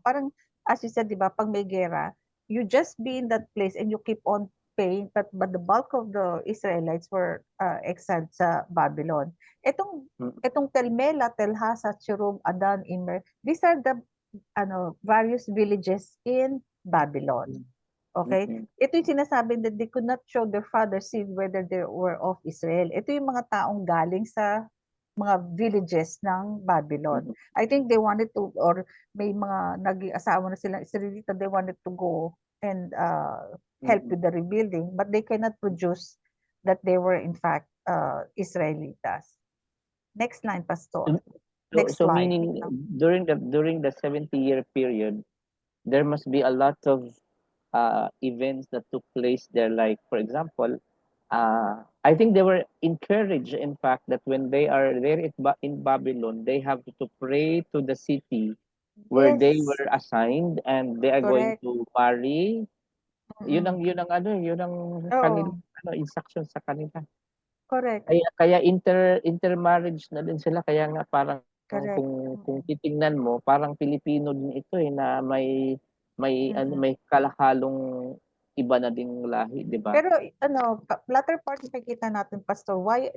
Speaker 2: parang, as you said, di ba, pag may gera, you just be in that place and you keep on paying, but the bulk of the Israelites were exiled sa Babylon. Itong Tel Mela, Tel Hasa, Cherub, Adan, Immer, these are the various villages in Babylon. Okay? Ito yung sinasabi that they could not show their father's seed whether they were of Israel. Ito yung mga taong galing sa mga villages ng Babylon. I think they wanted to, or may mga naging asawa na silang Israelita, they wanted to go and help with the rebuilding, but they cannot produce that they were in fact Israelitas. Next line, Pastor. Next
Speaker 1: so
Speaker 2: slide.
Speaker 1: meaning during the 70-year period, there must be a lot of events that took place there. Like, for example, I think they were encouraged, in fact, that when they are there in Babylon, they have to pray to the city where they
Speaker 2: Yes.
Speaker 1: were assigned, and they are going
Speaker 2: Correct.
Speaker 1: to marry. Yun ang
Speaker 2: Oo.
Speaker 1: instruction sa kanila.
Speaker 2: Correct.
Speaker 1: Kaya intermarriage na din sila, kaya nga parang
Speaker 2: Correct.
Speaker 1: kung titingnan mo, parang Pilipino din ito na may may kalahalong iba na ding lahi, di ba?
Speaker 2: Pero latter part nakikita natin, Pastor, why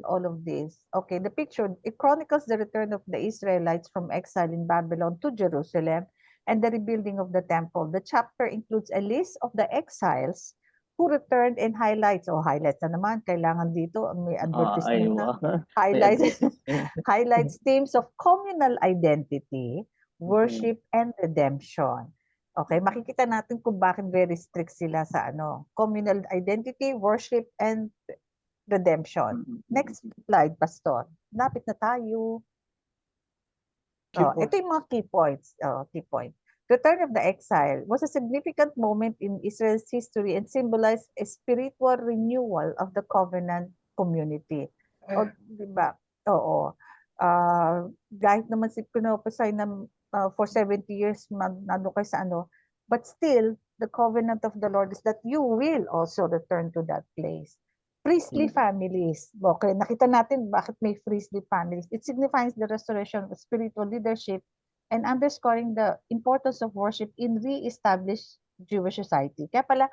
Speaker 2: all of this? Okay, the picture, it chronicles the return of the Israelites from exile in Babylon to Jerusalem and the rebuilding of the temple. The chapter includes a list of the exiles who returned and highlights na naman, kailangan dito, may advertisement na. Highlights themes of communal identity, worship, and redemption. Okay, makikita natin kung bakit very strict sila sa communal identity, worship, and redemption. Next slide, Pastor. Lapit na tayo. Ito yung mga key points. Return of the exile was a significant moment in Israel's history and symbolized a spiritual renewal of the covenant community. Diba? Oo. Kahit naman si pinopasay na for 70 years nando kayo sa but still the covenant of the Lord is that you will also return to that place. Priestly families. Okay, nakita natin bakit may priestly families. It signifies the restoration of spiritual leadership and underscoring the importance of worship in re-established Jewish society. Kaya pala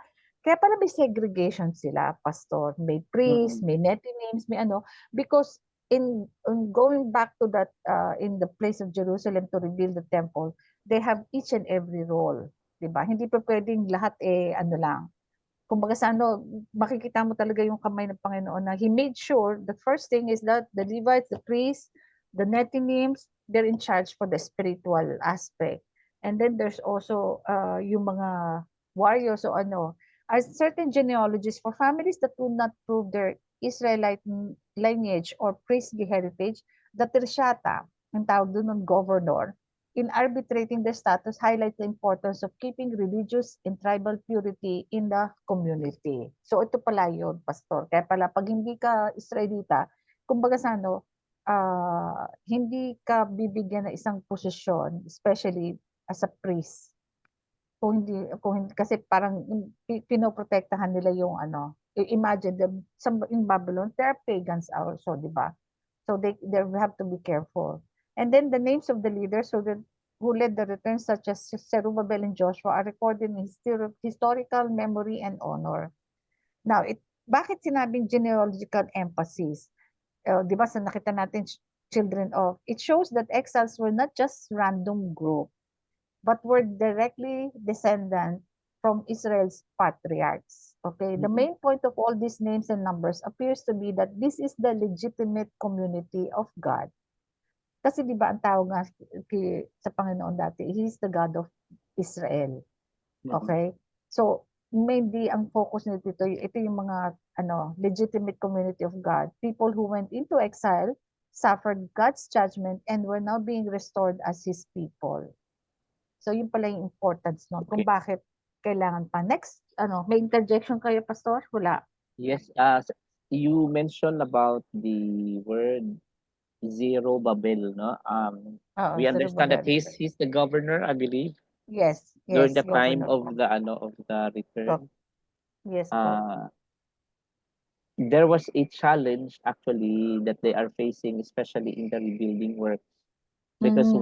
Speaker 2: may segregation sila, Pastor. May priests, may netinims, may because in going back to that in the place of Jerusalem to rebuild the temple, they have each and every role, 'di ba? Hindi pa pwedeng lahat lang. Kumbaga sa makikita mo talaga yung kamay ng Panginoon na He made sure the first thing is that the Levites, the priests, the netinims, they're in charge for the spiritual aspect. And then there's also yung mga warriors o ano, are certain genealogies for families that do not prove their Israelite lineage or priestly heritage. The Tirshata, ang tawag doon ng governor, in arbitrating their status, highlights the importance of keeping religious and tribal purity in the community. So ito pala yun, Pastor. Kaya pala, pag hindi ka Israelita, kumbaga sa ano, hindi ka bibigyan ng isang posisyon, especially as a priest. Kung hindi kasi parang pinoprotektahan nila yung ano, imagine them in Babylon, there are pagans also, di ba? So they have to be careful. And then the names of the leaders who led the return, such as Zerubbabel and Joshua, are recorded in historical memory and honor. Now, bakit sinabing genealogical emphasis? Di ba sa nakita natin children of, it shows that exiles were not just random group, but were directly descendant from Israel's patriarchs. Okay, the main point of all these names and numbers appears to be that this is the legitimate community of God. Kasi di ba ang tawag nga sa Panginoon dati, He is the God of Israel. Okay? So, mainly ang focus nito ito yung mga legitimate community of God. People who went into exile, suffered God's judgment, and were now being restored as His people. So, yun pala yung importance nun. Kung bakit kailangan pa. Next, may interjection kayo, Pastor? Wala.
Speaker 1: Yes, you mentioned about the word Zerubbabel, no? We understand that he's the governor, I believe.
Speaker 2: Yes.
Speaker 1: During the time of the return.
Speaker 2: Yes.
Speaker 1: There was a challenge actually that they are facing, especially in the rebuilding work, because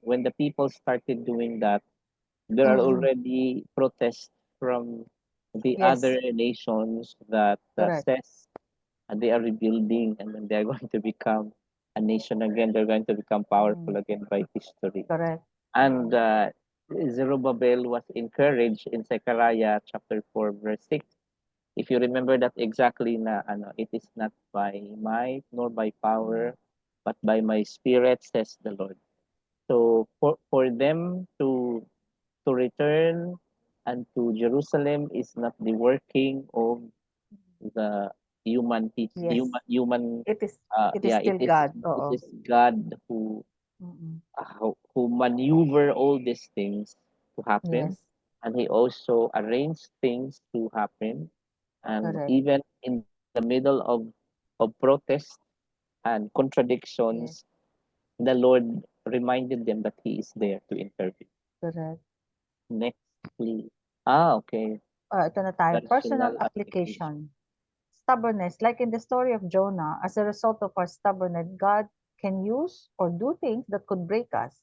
Speaker 1: when the people started doing that, there are already protests from the other nations that says they are rebuilding and then they're going to become a nation again. They're going to become powerful again by history.
Speaker 2: Correct.
Speaker 1: And Zerubbabel was encouraged in Zechariah chapter 4 verse 6. If you remember that exactly, it is not by might nor by power, but by my spirit, says the Lord. So for them to return and to Jerusalem is not the working of the human human.
Speaker 2: It is still God.
Speaker 1: It is God who maneuver all these things to happen, and He also arranged things to happen, and even in the middle of protest and contradictions, the Lord reminded them that He is there to intervene.
Speaker 2: Correct.
Speaker 1: Next, please. Okay.
Speaker 2: Ito na tayo. Personal application. Stubbornness. Like in the story of Jonah, as a result of our stubbornness, God can use or do things that could break us.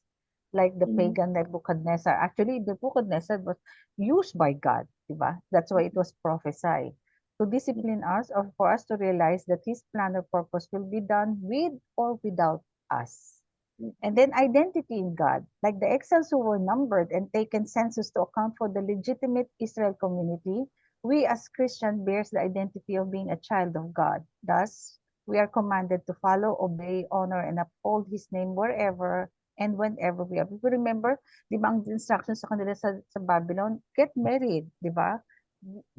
Speaker 2: Like the pagan Nebuchadnezzar. Actually, Nebuchadnezzar was used by God. Diba? That's why it was prophesied. To discipline us or for us to realize that His plan or purpose will be done with or without us. And then identity in God, like the exiles who were numbered and taken census to account for the legitimate Israel community, we as Christians bears the identity of being a child of God. Thus, we are commanded to follow, obey, honor, and uphold His name wherever and whenever we are. If you remember, di ba ang instructions sa kanila sa Babylon, get married, di ba?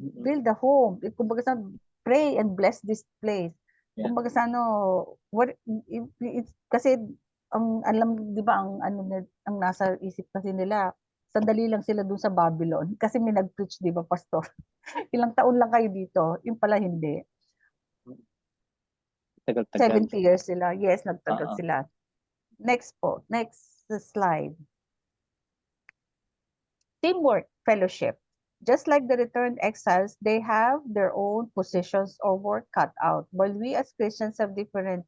Speaker 2: Build a home. Kumbaga sa pray and bless this place. Kumbaga sa kasi ang alam, di ba, ang nasa isip kasi nila, sandali lang sila dun sa Babylon kasi may nag-preach, di ba, Pastor? Ilang taon lang kayo dito, yung pala hindi.
Speaker 1: Tagal-tagal.
Speaker 2: 70 years sila. Yes, nagtagal sila. Next po, next slide. Teamwork, fellowship. Just like the returned exiles, they have their own positions or work cut out, while we as Christians have different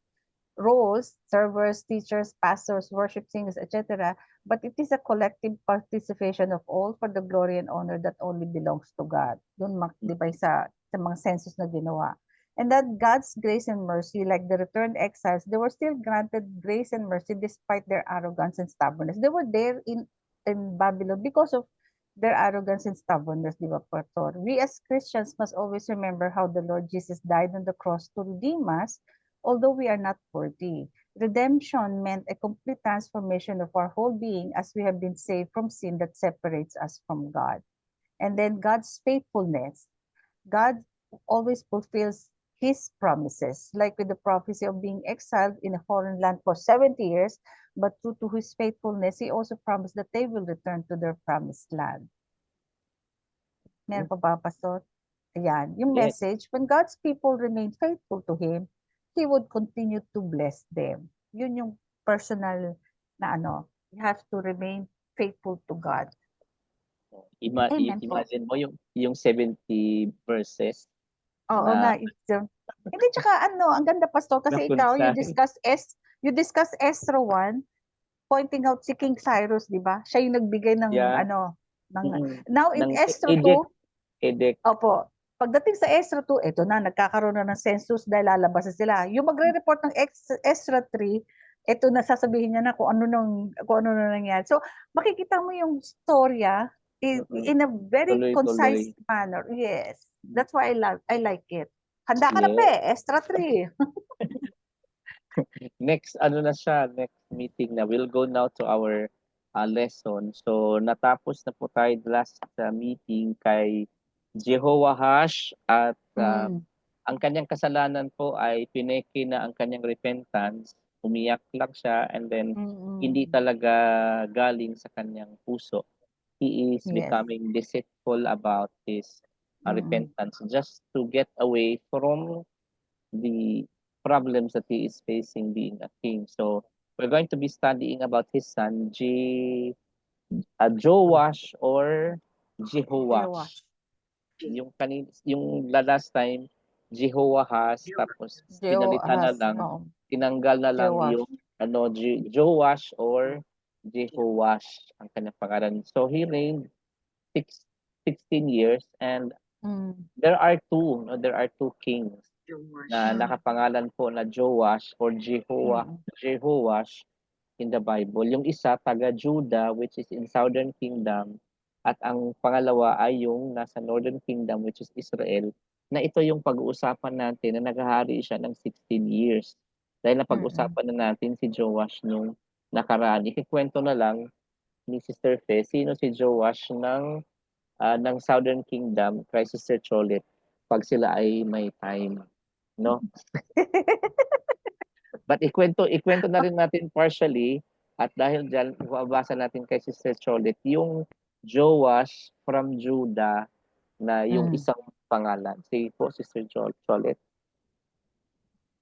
Speaker 2: roles, servers, teachers, pastors, worship singers, etc. But it is a collective participation of all for the glory and honor that only belongs to God. Doon di ba sa mga census na ginawa. And that God's grace and mercy, like the returned exiles, they were still granted grace and mercy despite their arrogance and stubbornness. They were there in Babylon because of their arrogance and stubbornness, di ba, Pastor? We as Christians must always remember how the Lord Jesus died on the cross to redeem us, although we are not worthy. Redemption meant a complete transformation of our whole being as we have been saved from sin that separates us from God. And then God's faithfulness. God always fulfills his promises, like with the prophecy of being exiled in a foreign land for 70 years, but due to his faithfulness, he also promised that they will return to their promised land. Meron pa ba, Pastor? Ayan, yung
Speaker 1: Yes.
Speaker 2: message, when God's people remain faithful to him, he would continue to bless them. Yun yung personal na you have to remain faithful to God. Amen po.
Speaker 1: Imagine mo yung 70 verses
Speaker 2: Oo
Speaker 1: na
Speaker 2: nga, hindi, tsaka ang ganda, Pastor, kasi ikaw, you discuss Ezra 1, pointing out si King Cyrus, di ba? Siya yung nagbigay ng
Speaker 1: Yeah.
Speaker 2: now in
Speaker 1: ng
Speaker 2: Ezra 2,
Speaker 1: edict.
Speaker 2: opo, pagdating sa Ezra 2, eto na, nagkakaroon na ng census dahil lalabas na sila. Yung magre-report ng Ezra 3, eto na, sasabihin niya na kung ano na nangyari. So, makikita mo yung storya in a very concise manner. Yes. That's why I like it. Handa ka na pa Ezra 3.
Speaker 1: Next meeting na, we'll go now to our lesson. So natapos na po tayo last meeting kay Jehoahash at ang kanyang kasalanan po ay pineke na ang kanyang repentance. Umiyak lang siya and then hindi talaga galing sa kanyang puso. He is becoming deceitful about his repentance just to get away from the problems that he is facing being a king. So we're going to be studying about his son, Joash or Jehoash. Yung last time, Jehoahaz, tapos pinalitan na lang, tinanggal na lang yung Joash or Jehoash ang kanyang pangalan. So he reigned 16 years and there are two kings na nakapangalan po na Joash or Jehoash in the Bible. Yung isa taga Judah which is in Southern Kingdom at ang pangalawa ay yung nasa Northern Kingdom which is Israel, na ito yung pag-uusapan natin na naghahari siya ng 16 years. Dahil napag-usapan na natin si Joash nung nakaraan. Ikikwento na lang ni Sister Fe, sino si Joash ng Southern Kingdom kay Sister Cholet pag sila ay may time, no? But ikwento na rin natin partially at dahil diyan babasa natin kay Sister Cholet yung Joash from Judah na yung isang pangalan. Sige po, Sister Cholet.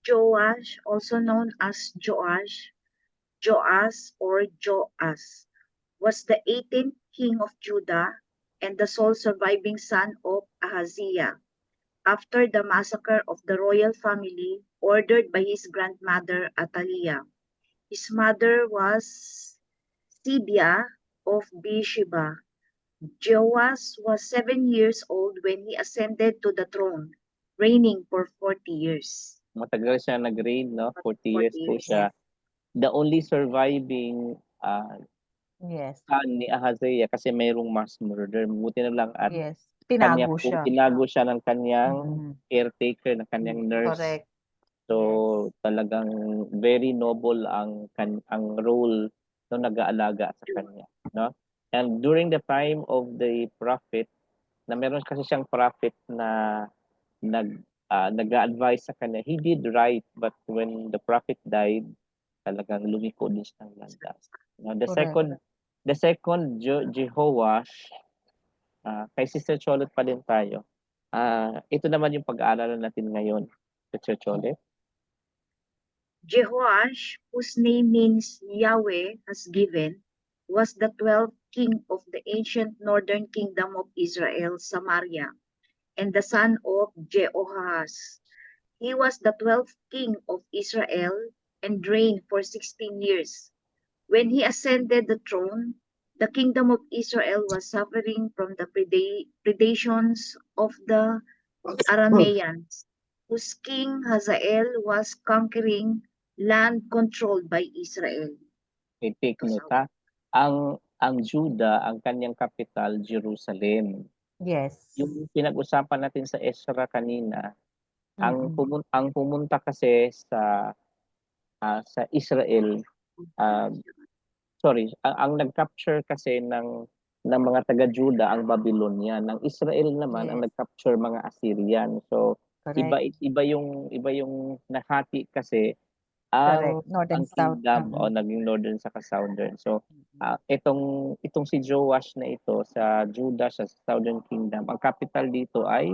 Speaker 4: Joash, also known as Joash, Joas or Joas, was the 18th king of Judah and the sole surviving son of Ahaziah. After the massacre of the royal family ordered by his grandmother Athaliah. His mother was Sibia of Beersheba. Joas was 7 years old when he ascended to the throne, reigning for 40 years.
Speaker 1: Matagal siya nag-reign, no? 40 years po siya. The only surviving son ni Ahaziah kasi mayroong mass murder. Buti na lang at tinago siya ng kanyang caretaker, ng kanyang nurse.
Speaker 2: Correct.
Speaker 1: So talagang very noble ang role no nag-aalaga sa kanya, no? And during the time of the prophet, na meron kasi siyang prophet na nag-a-advise sa kanya, he did right, but when the prophet died, talagang lumiko din siya ng landas. No, the second Jehoash, kay Sister Cholet pa din tayo. Ito naman yung pag-aaralan natin ngayon, Sister Cholet.
Speaker 4: Jehoash, whose name means Yahweh has given, was the 12th king of the ancient northern kingdom of Israel, Samaria, and the son of Jehoahaz. He was the 12th king of Israel and reigned for 16 years. When he ascended the throne, the kingdom of Israel was suffering from the predations of the Arameans, whose king Hazael was conquering land controlled by Israel.
Speaker 1: Take note, ha? Ang Judah, ang kanyang capital, Jerusalem.
Speaker 2: Yes.
Speaker 1: Yung pinag-usapan natin sa Ezra kanina, ang pumunta kasi sa Israel, ang nag-capture kasi ng ng mga taga-Juda ang Babylonia. Ng Israel naman ang
Speaker 2: Yes.
Speaker 1: nag-capture mga Assyrian. So
Speaker 2: Correct.
Speaker 1: iba yung nahati kasi ang
Speaker 2: Correct. North and South.
Speaker 1: kingdom o naging northern sa southern. So itong si Joash na ito sa Judah sa Southern Kingdom, ang capital dito ay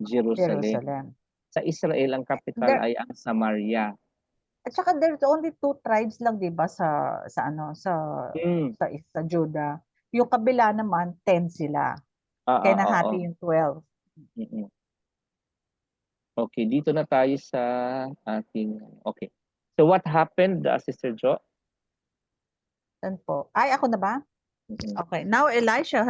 Speaker 1: Jerusalem.
Speaker 2: Jerusalem.
Speaker 1: Sa Israel ang capital
Speaker 2: There,
Speaker 1: ay ang Samaria.
Speaker 2: at saka there's only 2 tribes lang 'di ba sa ano
Speaker 1: Mm.
Speaker 2: sa Judah. Yung kabila naman 10 sila. Kaya
Speaker 1: Oo.
Speaker 2: nahati yung 12.
Speaker 1: Mm-mm. Okay, dito na tayo sa ating okay. So what happened, Sister Jo?
Speaker 2: Yan po. Ay, ako na ba?
Speaker 1: Mm-mm.
Speaker 2: Okay. Now Elisha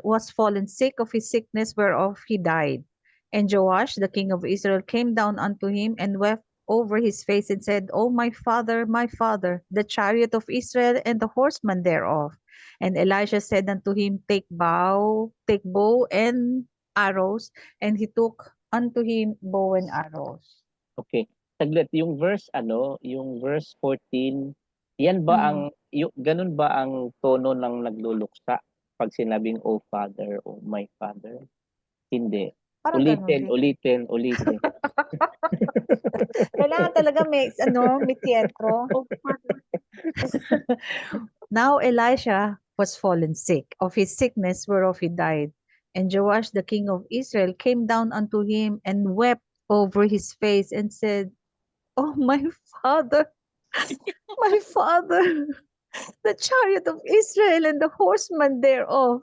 Speaker 2: was fallen sick of his sickness whereof he died. And Joash, the king of Israel, came down unto him and wept over his face and said, O my father, the chariot of Israel and the horsemen thereof. And Elisha said unto him, Take bow and arrows. And he took unto him bow and arrows.
Speaker 1: Okay. Saglit, yung verse yung verse 14, yan ba ang ganun ba ang tono ng nagluluksa pag sinabing oh father, oh my father? Hindi.
Speaker 2: Parang ganun din.
Speaker 1: Ulitin.
Speaker 2: Kailangan talaga may tiyentro. Now Elisha was fallen sick of his sickness whereof he died. And Joash the king of Israel came down unto him and wept over his face and said, Oh my father, the chariot of Israel and the horsemen thereof.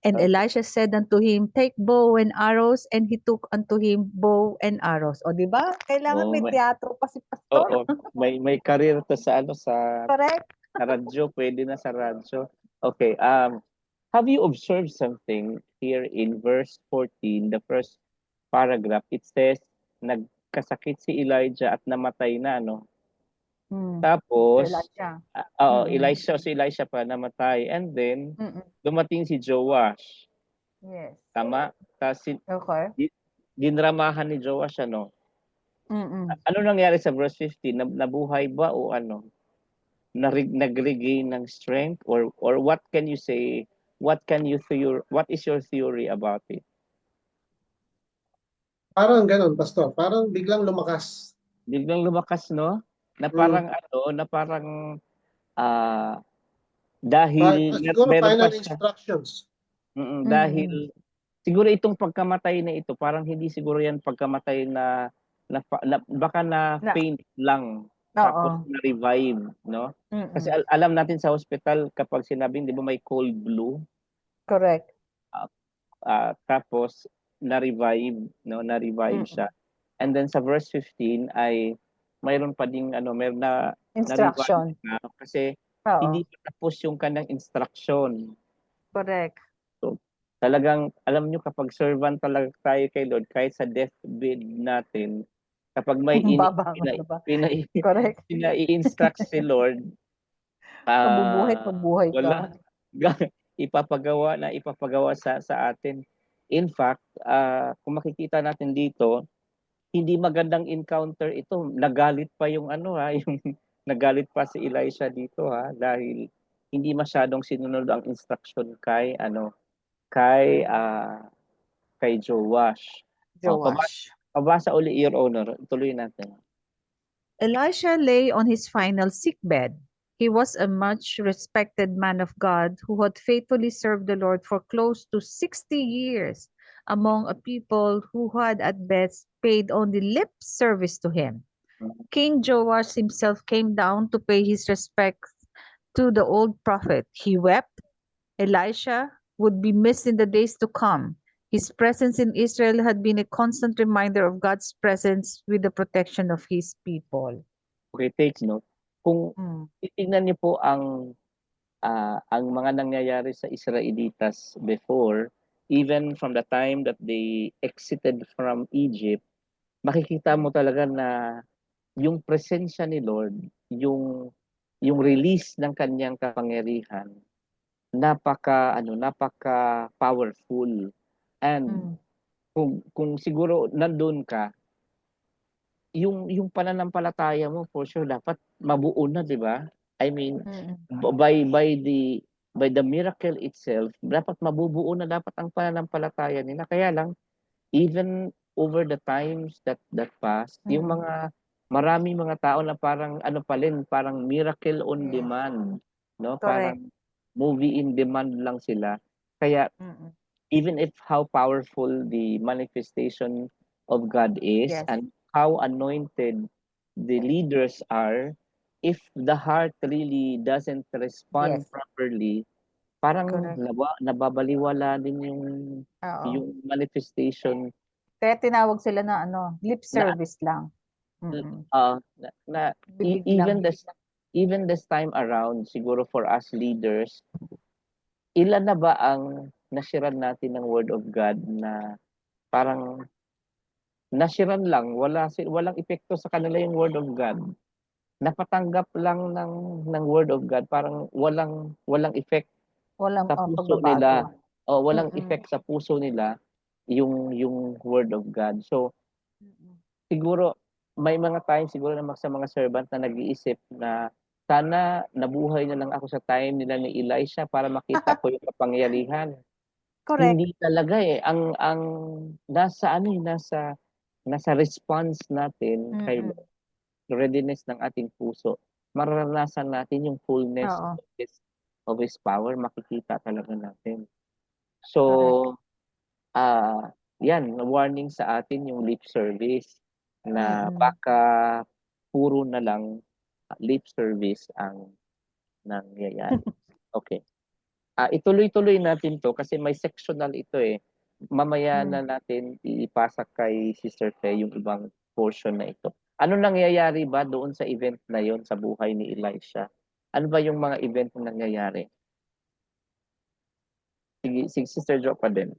Speaker 2: And
Speaker 1: Okay.
Speaker 2: Elisha said unto him, Take bow and arrows, and he took unto him bow and arrows. O di ba? Kailangan may teatro pa si pastor.
Speaker 1: May career to sa sa
Speaker 2: Correct?
Speaker 1: sa radyo, pwede na sa radyo. Okay, have you observed something here in verse 14, the first paragraph? It says, nagkasakit si Elijah at namatay na, no? Tapos, Elisha pa namatay. And then, dumating si Joash.
Speaker 2: Yes.
Speaker 1: Tama? Tapos,
Speaker 2: Okay.
Speaker 1: dinramahan ni Joash, ano? Ano nangyari sa verse 15? Nabuhay ba o ano? Nag-regain ng strength? Or what can you say? What is your theory about it?
Speaker 5: Parang ganun, Pastor. Parang biglang lumakas.
Speaker 1: Biglang lumakas, no? Na parang dahil
Speaker 5: Siguro
Speaker 1: meron pa
Speaker 5: final
Speaker 1: siya.
Speaker 5: instructions.
Speaker 1: Dahil siguro itong pagkamatay na ito, parang hindi siguro yan pagkamatay na baka na faint lang. Tapos na-revive, no? Kasi alam natin sa hospital kapag sinabing, di ba may cold flu?
Speaker 2: Correct.
Speaker 1: Tapos na-revive, no? Na-revive siya. And then sa verse 15 ay mayroon pa ding mayroon na
Speaker 2: instruction
Speaker 1: na kasi hindi pa tapos yung kanyang instruction.
Speaker 2: Correct.
Speaker 1: So, talagang alam nyo kapag servant talaga tayo kay Lord, kahit sa deathbed natin, kapag may pina-instruct si Lord,
Speaker 2: mabubuhay
Speaker 1: wala, ipapagawa sa atin. In fact, kung makikita natin dito, hindi magandang encounter ito. Nagalit pa yung yung nagalit pa si Elisha dito dahil hindi masyadong sinunod ang instruction kay Joash. Pabasa uli, Your Honor. Tuloy natin.
Speaker 2: Elisha lay on his final sickbed. He was a much respected man of God who had faithfully served the Lord for close to 60 years among a people who had at best paid only lip service to him. King Joash himself came down to pay his respects to the old prophet. He wept. Elisha would be missed in the days to come. His presence in Israel had been a constant reminder of God's presence with the protection of His people.
Speaker 1: Okay, take note. Kung titingnan niyo po ang mga nangyayari sa Israelitas before, even from the time that they exited from Egypt, makikita mo talaga na yung presensya ni Lord, yung release ng kanyang kapangyarihan, napaka powerful. And kung siguro nandun ka, yung pananampalataya mo for sure dapat mabuo na, di ba? I mean, by by the miracle itself, dapat mabubuo na dapat ang pananampalataya nila. Kaya lang, even over the times that passed, yung
Speaker 2: Mm.
Speaker 1: maraming mga tao na parang ano pa rin, parang miracle on
Speaker 2: Yes.
Speaker 1: demand, no?
Speaker 2: Correct.
Speaker 1: Parang movie in demand lang sila. Kaya
Speaker 2: Mm-mm.
Speaker 1: even if how powerful the manifestation of God is
Speaker 2: Yes.
Speaker 1: and how anointed the leaders are, if the heart really doesn't respond
Speaker 2: Yes.
Speaker 1: properly, parang
Speaker 2: Correct.
Speaker 1: nababaliwala din
Speaker 2: Oo.
Speaker 1: yung manifestation
Speaker 2: Kaya tinawag sila na ano, lip
Speaker 1: na
Speaker 2: service lang. Mm-mm.
Speaker 1: na
Speaker 2: Bibig
Speaker 1: even
Speaker 2: lang.
Speaker 1: this time around, siguro for us leaders, ilan na ba ang nashiran natin ng Word of God na parang nashiran lang, walang epekto sa kanila yung Word of God. Napatanggap lang ng Word of God, parang walang effect
Speaker 2: Walang
Speaker 1: sa puso nila.
Speaker 2: pagbabago.
Speaker 1: O walang
Speaker 2: Mm-mm.
Speaker 1: effect sa puso nila yung Word of God. So
Speaker 2: Mm-mm.
Speaker 1: siguro may mga times siguro na sa mga servant na nag-iisip na sana nabuhay na lang ako sa time nila ni Elisha para makita ko yung kapangyarihan.
Speaker 2: Correct.
Speaker 1: Hindi talaga eh. Ang nasa ano nasa response natin kay
Speaker 2: Mm-mm.
Speaker 1: Lord, readiness ng ating puso. Mararanasan natin yung fullness
Speaker 2: Oo.
Speaker 1: of His power, makikita talaga natin.
Speaker 2: Correct.
Speaker 1: So, yan, warning sa atin yung lip service na
Speaker 2: Mm-mm.
Speaker 1: baka puro na lang lip service ang nangyayari. Okay. Ituloy-tuloy natin to kasi may sectional ito eh. Mamaya na natin ipasa kay Sister Faye yung ibang portion na ito. Ano nangyayari ba doon sa event na yon sa buhay ni Elisha? Ano ba yung mga event na nangyayari? Sige Sister Jo pa din.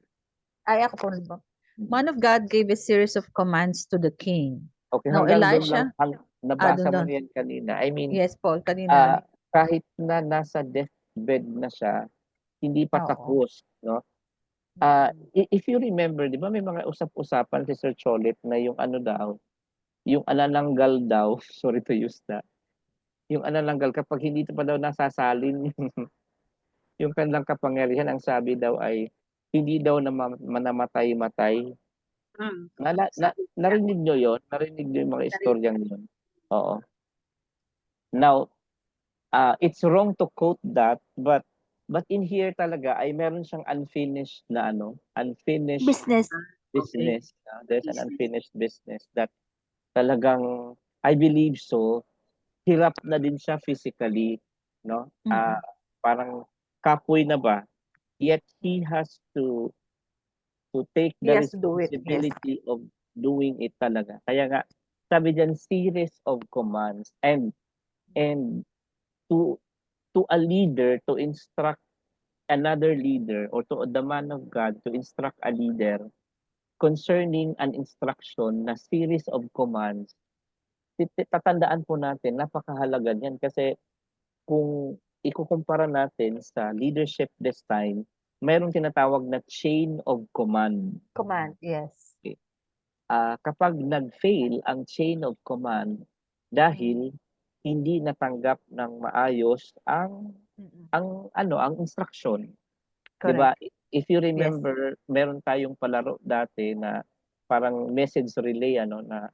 Speaker 2: Ay, ako po ba? Man of God gave a series of commands to the king.
Speaker 1: Okay,
Speaker 2: Now,
Speaker 1: hanggang doon lang,
Speaker 2: Elisha,
Speaker 1: nabasa mo
Speaker 2: doon.
Speaker 1: yan kanina. I mean,
Speaker 2: Yes, Paul, kanina.
Speaker 1: kahit na nasa deathbed na siya, hindi pa
Speaker 2: Oo.
Speaker 1: tapos, no? If you remember, di ba may mga usap-usapan si Sir Cholet na yung ano daw, yung anananggal daw, sorry to use that, yung anananggal kapag hindi pa daw nasasalin yung kanilang kapangyarihan, ang sabi daw ay hindi daw na manamatay-matay. Narinig nyo yun? Narinig nyo yung mga istoryang yun? Oo. Now, it's wrong to quote that, but in here talaga ay meron siyang unfinished
Speaker 2: Business.
Speaker 1: business. There's an unfinished business that talagang, I believe so, hirap na din siya physically, no?
Speaker 2: Mm-mm.
Speaker 1: Parang kapoy na ba? Yet he has to take
Speaker 2: He
Speaker 1: the
Speaker 2: has to do it. Yes.
Speaker 1: responsibility of doing it talaga. Kaya nga, sabi diyan, series of commands and to a leader to instruct another leader or to the man of God to instruct a leader concerning an instruction na series of commands, tatandaan po natin, napakahalaga niyan kasi kung ikukumpara natin sa leadership this time, mayroong tinatawag na chain of command.
Speaker 2: Command, yes.
Speaker 1: Okay. Kapag nag-fail ang chain of command dahil hindi natanggap ng maayos ang instruction. 'Di ba?
Speaker 2: Correct.
Speaker 1: If you remember, meron tayong palaro dati na parang message relay na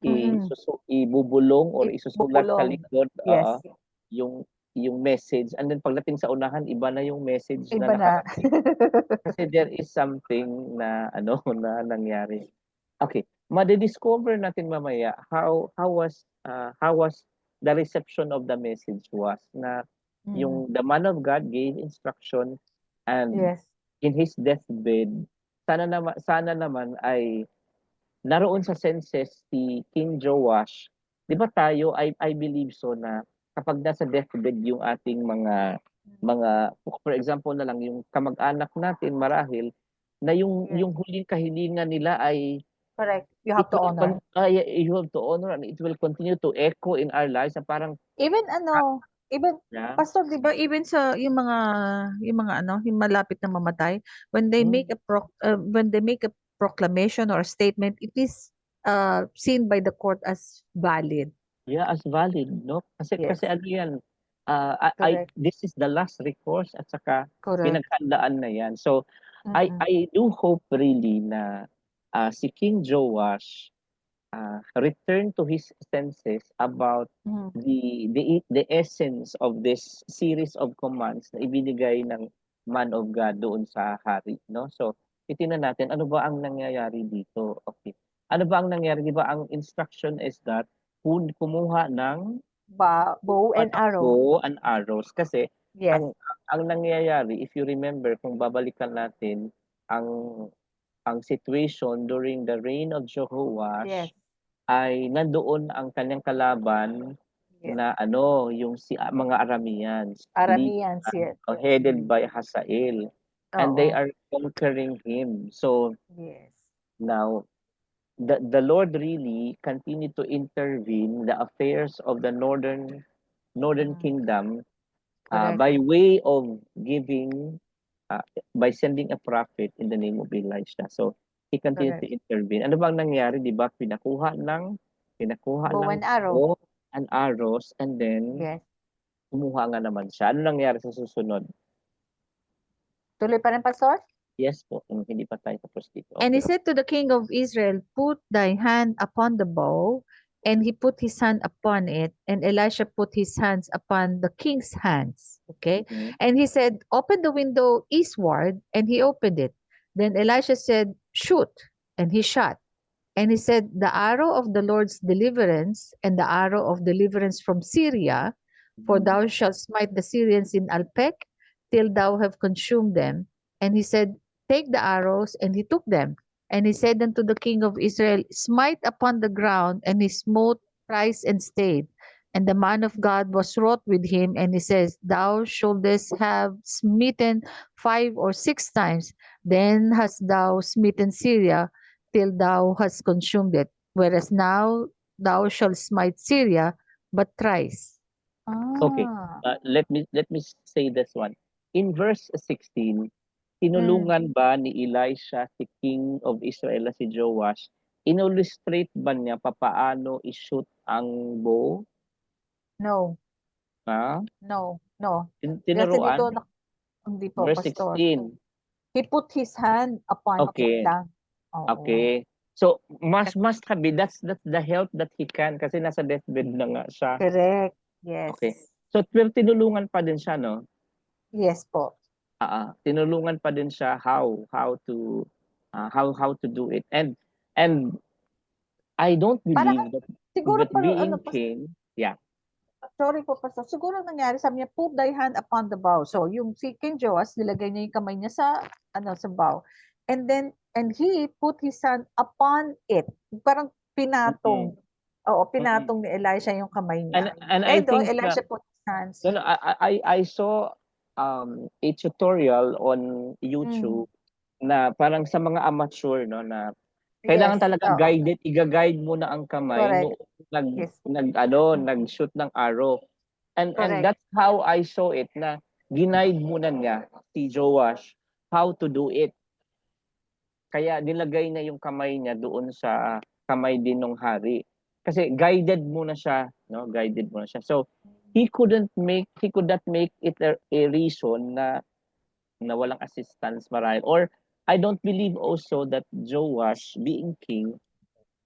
Speaker 1: ibubulong or isusulat sa
Speaker 2: Bubulong.
Speaker 1: likod
Speaker 2: Yes.
Speaker 1: yung message, and then pagdating sa unahan iba na yung message na
Speaker 2: Iba na.
Speaker 1: nakarating kasi there is something na na nangyari. Okay, madidiscover natin mamaya how was the reception of the message was na yung the man of God gave instruction and
Speaker 2: Yes.
Speaker 1: in his deathbed, sana naman ay naroon sa senses si King Joash. 'Di ba tayo, I believe so na kapag nasa deathbed yung ating mga for example na lang yung kamag-anak natin marahil na yung
Speaker 2: Yes.
Speaker 1: yung huling kahilingan nila ay
Speaker 2: Correct. You have
Speaker 1: it
Speaker 2: to
Speaker 1: will
Speaker 2: honor.
Speaker 1: you have to honor and it will continue to echo in our lives na parang
Speaker 2: Even
Speaker 1: yeah.
Speaker 2: Pastor, 'di ba, even sa yung mga yung malapit na mamatay, when they make a proclamation or a statement, it is seen by the court as valid.
Speaker 1: Yeah, as valid, no? Kasi
Speaker 2: Yes.
Speaker 1: ano yan,
Speaker 2: Correct.
Speaker 1: this is the last recourse at saka
Speaker 2: Correct.
Speaker 1: pinaghandaan na yan. So, I do hope really na si King Joash return to his senses about the essence of this series of commands na ibinigay ng man of God doon sa hari, no? So, titingnan natin ano ba ang nangyayari dito. Okay. Ano ba ang nangyari? Di ba ang instruction is that kumuha ng
Speaker 2: Bow and arrow.
Speaker 1: bow and arrows kasi
Speaker 2: Yes.
Speaker 1: ang nangyayari, if you remember, kung babalikan natin ang situation during the reign of Jehoash,
Speaker 2: Yes.
Speaker 1: ay nandoon ang kanyang kalaban
Speaker 2: Yes.
Speaker 1: na yung mga Arameans,
Speaker 2: Arameans, yes.
Speaker 1: headed by Hazael, and they are conquering him. So
Speaker 2: Yes.
Speaker 1: now the Lord really continued to intervene the affairs of the northern kingdom
Speaker 2: Correct.
Speaker 1: by way of giving by sending a prophet in the name of Elisha. So he continued to intervene. Ano bang nangyari, 'di ba? Pinakuha
Speaker 2: Bow and arrow.
Speaker 1: bow and arrows, and then
Speaker 2: Yes.
Speaker 1: kumuha nga naman siya. Ano nangyari sa susunod?
Speaker 2: Tuloy pa rin, Pastor?
Speaker 1: Yes po, hindi pa tayo tapos dito.
Speaker 6: And he
Speaker 1: Okay.
Speaker 6: said to the king of Israel, Put thy hand upon the bow. And he put his hand upon it, and Elisha put his hands upon the king's hands. Okay.
Speaker 1: Mhm.
Speaker 6: And he said, Open the window eastward, and he opened it. Then Elisha said, Shoot, and he shot. And he said, The arrow of the Lord's deliverance, and the arrow of deliverance from Syria, for thou shalt smite the Syrians in Alpek, till thou have consumed them. And he said, Take the arrows, and he took them. And he said unto the king of Israel, Smite upon the ground, and he smote thrice and stayed. And the man of God was wroth with him, and he says, Thou shouldest have smitten 5 or 6 times, then hast thou smitten Syria, till thou hast consumed it. Whereas now thou shalt smite Syria, but thrice.
Speaker 1: Okay. Let me say this one. In verse 16, tinulungan ba ni Elisha si King of Israel na si Joash? Inillustrate ba niya papaano i-shoot ang bow?
Speaker 2: No.
Speaker 1: Ha?
Speaker 2: No. No.
Speaker 1: Tinuruan?
Speaker 2: Kasi dito, hindi po,
Speaker 1: Verse
Speaker 2: Pastor.
Speaker 1: 16.
Speaker 2: He put his hand upon
Speaker 1: Okay.
Speaker 2: it lang. Oo.
Speaker 1: Okay. So, must have that's the help that he can kasi nasa deathbed na nga siya.
Speaker 2: Correct. Yes.
Speaker 1: Okay. So, tinulungan pa din siya, no?
Speaker 2: Yes po.
Speaker 1: Tinulungan pa din siya how to do it, and I don't believe
Speaker 2: Siguro
Speaker 1: that
Speaker 2: pa
Speaker 1: being
Speaker 2: ano,
Speaker 1: king, yeah,
Speaker 2: sorry po, Pastor. Siguro nangyari, sabi niya, put thy hand upon the bow. So, yung si King Joash, nilagay niya yung kamay niya sa bow. And he put his hand upon it. Parang pinatong. Oo, pinatong ni Elisha yung kamay niya.
Speaker 1: and I
Speaker 2: Doon,
Speaker 1: think
Speaker 2: Elisha put his hands.
Speaker 1: I saw a tutorial on YouTube na parang sa mga amateur, no, na kailangan talaga i-guide mo na ang kamay
Speaker 2: Correct.
Speaker 1: noong nag-shoot ng arrow. And that's how I saw it, na ginaid muna niya si Joash how to do it. Kaya nilagay na yung kamay niya doon sa kamay din ng hari. Kasi guided muna siya, no? Guided muna siya. So he could not make it a reason na walang assistance marahil. Or I don't believe also that Joash, being king,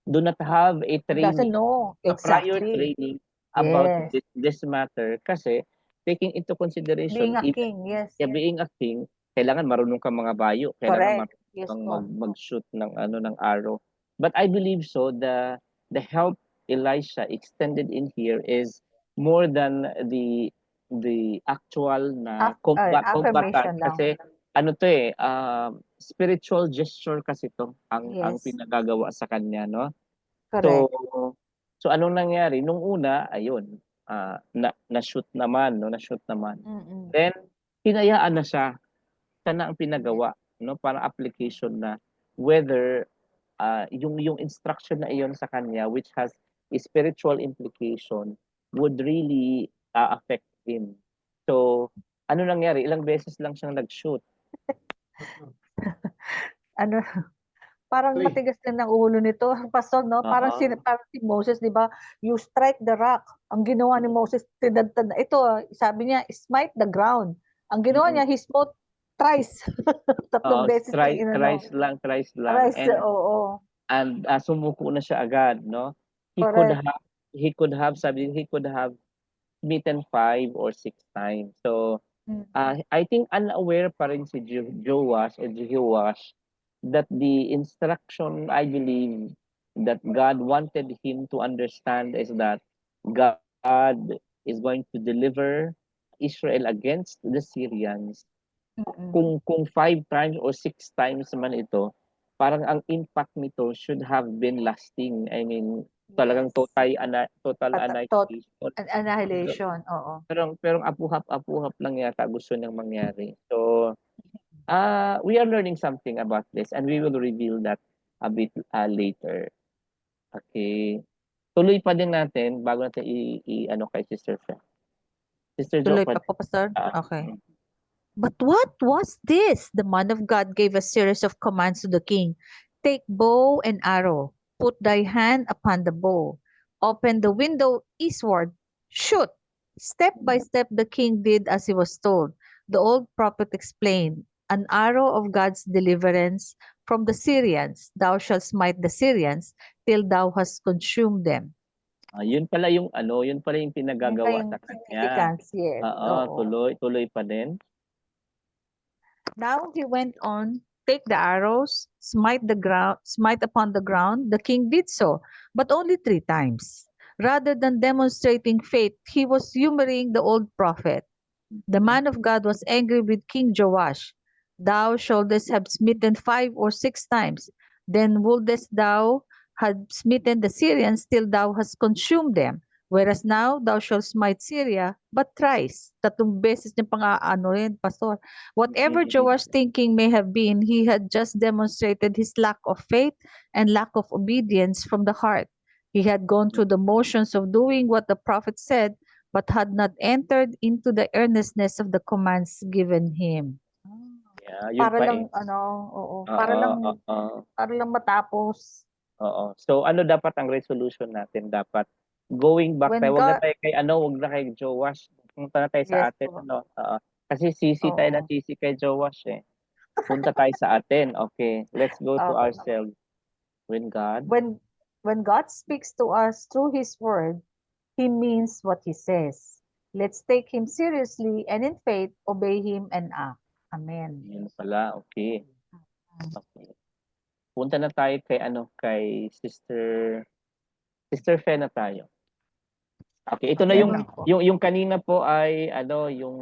Speaker 1: do not have a training,
Speaker 2: Doesn't know.
Speaker 1: a prior
Speaker 2: Exactly.
Speaker 1: training about this matter. Kasi taking into consideration,
Speaker 2: Being a king, yes.
Speaker 1: being a king, kailangan marunong kang mga bayo, kailangan
Speaker 2: Correct. Yes
Speaker 1: marunong
Speaker 2: po.
Speaker 1: mag-shoot ng arrow. But I believe so the help Elisha extended in here is more than the actual na
Speaker 2: affirmation
Speaker 1: combatant,
Speaker 2: lang.
Speaker 1: kasi ano to spiritual gesture kasi to ang pinagagawa sa kanya, no?
Speaker 2: Correct.
Speaker 1: So anong nangyari nung una? Ayun, na-shoot naman, no? Na-shoot naman. Then hinayaan na siya. Sana ang pinagawa, no? Para application na whether yung instruction na iyon sa kanya, which has a spiritual implication, would really affect him. So ano nangyari? Ilang beses lang siyang nag-shoot.
Speaker 2: Parang
Speaker 5: Three.
Speaker 2: matigas din ang ulo nito, Pastor, no? Parang
Speaker 1: Oo.
Speaker 2: parang si Moses, di ba? You strike the rock. Ang ginawa ni Moses, tinadtad na. Ito, sabi niya, smite the ground. Ang ginawa niya, he smote thrice. Tatlong beses
Speaker 1: Try,
Speaker 2: niyang inano.
Speaker 1: tries lang.
Speaker 2: Thrice, oo.
Speaker 1: And sumuko na siya agad, no?
Speaker 2: Correct.
Speaker 1: Sabi, he could have smitten 5 or 6 times. So,
Speaker 2: Mm.
Speaker 1: I think unaware pa rin si Joash or Jehoash that the instruction, I believe, that God wanted him to understand is that God is going to deliver Israel against the Syrians.
Speaker 2: Mm-mm.
Speaker 1: Kung 5 times or 6 times man ito, parang ang impact nito should have been lasting. I mean, talagang
Speaker 2: Yes.
Speaker 1: total annihilation.
Speaker 2: Annihilation, oo.
Speaker 1: Pero apuhap-apuhap lang yata gusto niyang mangyari. So, we are learning something about this and we will reveal that a bit later. Okay. Tuloy pa din natin bago natin ano kay Sister Fe. Sister Jo,
Speaker 2: Tuloy pa po, Pastor?
Speaker 1: ah,
Speaker 2: Okay.
Speaker 6: But what was this? The man of God gave a series of commands to the king. Take bow and arrow. Put thy hand upon the bow. Open the window eastward. Shoot. Step by step, the king did as he was told. The old prophet explained, an arrow of God's deliverance from the Syrians. Thou shalt smite the Syrians till thou hast consumed them.
Speaker 1: yun pala yung
Speaker 2: Yun na
Speaker 1: pinagagawa
Speaker 2: yung
Speaker 1: sa kanya.
Speaker 2: significance, yes. Oo.
Speaker 1: Tuloy pa din.
Speaker 6: Now he went on, take the arrows, smite upon the ground. The king did so, but only 3 times. Rather than demonstrating faith, he was humoring the old prophet. The man of God was angry with King Joash. Thou shouldest have smitten 5 or 6 times. Then wouldest thou have smitten the Syrians till thou hast consumed them. Whereas now thou shalt smite Syria, but thrice. 3 beses niya pang ano yun, Pastor. Whatever Joash's thinking may have been, he had just demonstrated his lack of faith and lack of obedience from the heart. He had gone through the motions of doing what the prophet said, but had not entered into the earnestness of the commands given him.
Speaker 1: Yeah, yun
Speaker 2: Para
Speaker 1: pa
Speaker 2: lang, oo.
Speaker 1: Oo.
Speaker 2: Para lang matapos.
Speaker 1: Oo. So ano dapat ang resolution natin? Dapat going back
Speaker 2: When
Speaker 1: tayo. Wag na
Speaker 2: God,
Speaker 1: tayo kay wag na kay Joash. Punta na tayo sa
Speaker 2: yes
Speaker 1: atin
Speaker 2: po.
Speaker 1: Oo. Kasi sisi tayo na
Speaker 2: Oo.
Speaker 1: sisi kay Joash eh. Punta tayo sa atin. Okay. Let's go to
Speaker 2: Okay.
Speaker 1: ourselves. When God
Speaker 2: When God speaks to us through His Word, He means what He says. Let's take Him seriously and in faith obey Him and act. Amen.
Speaker 1: Yun pala. Okay. Okay. Punta na tayo kay Sister Fe na tayo. Okay, ito na
Speaker 2: Amen
Speaker 1: yung
Speaker 2: lang po.
Speaker 1: yung kanina po ay yung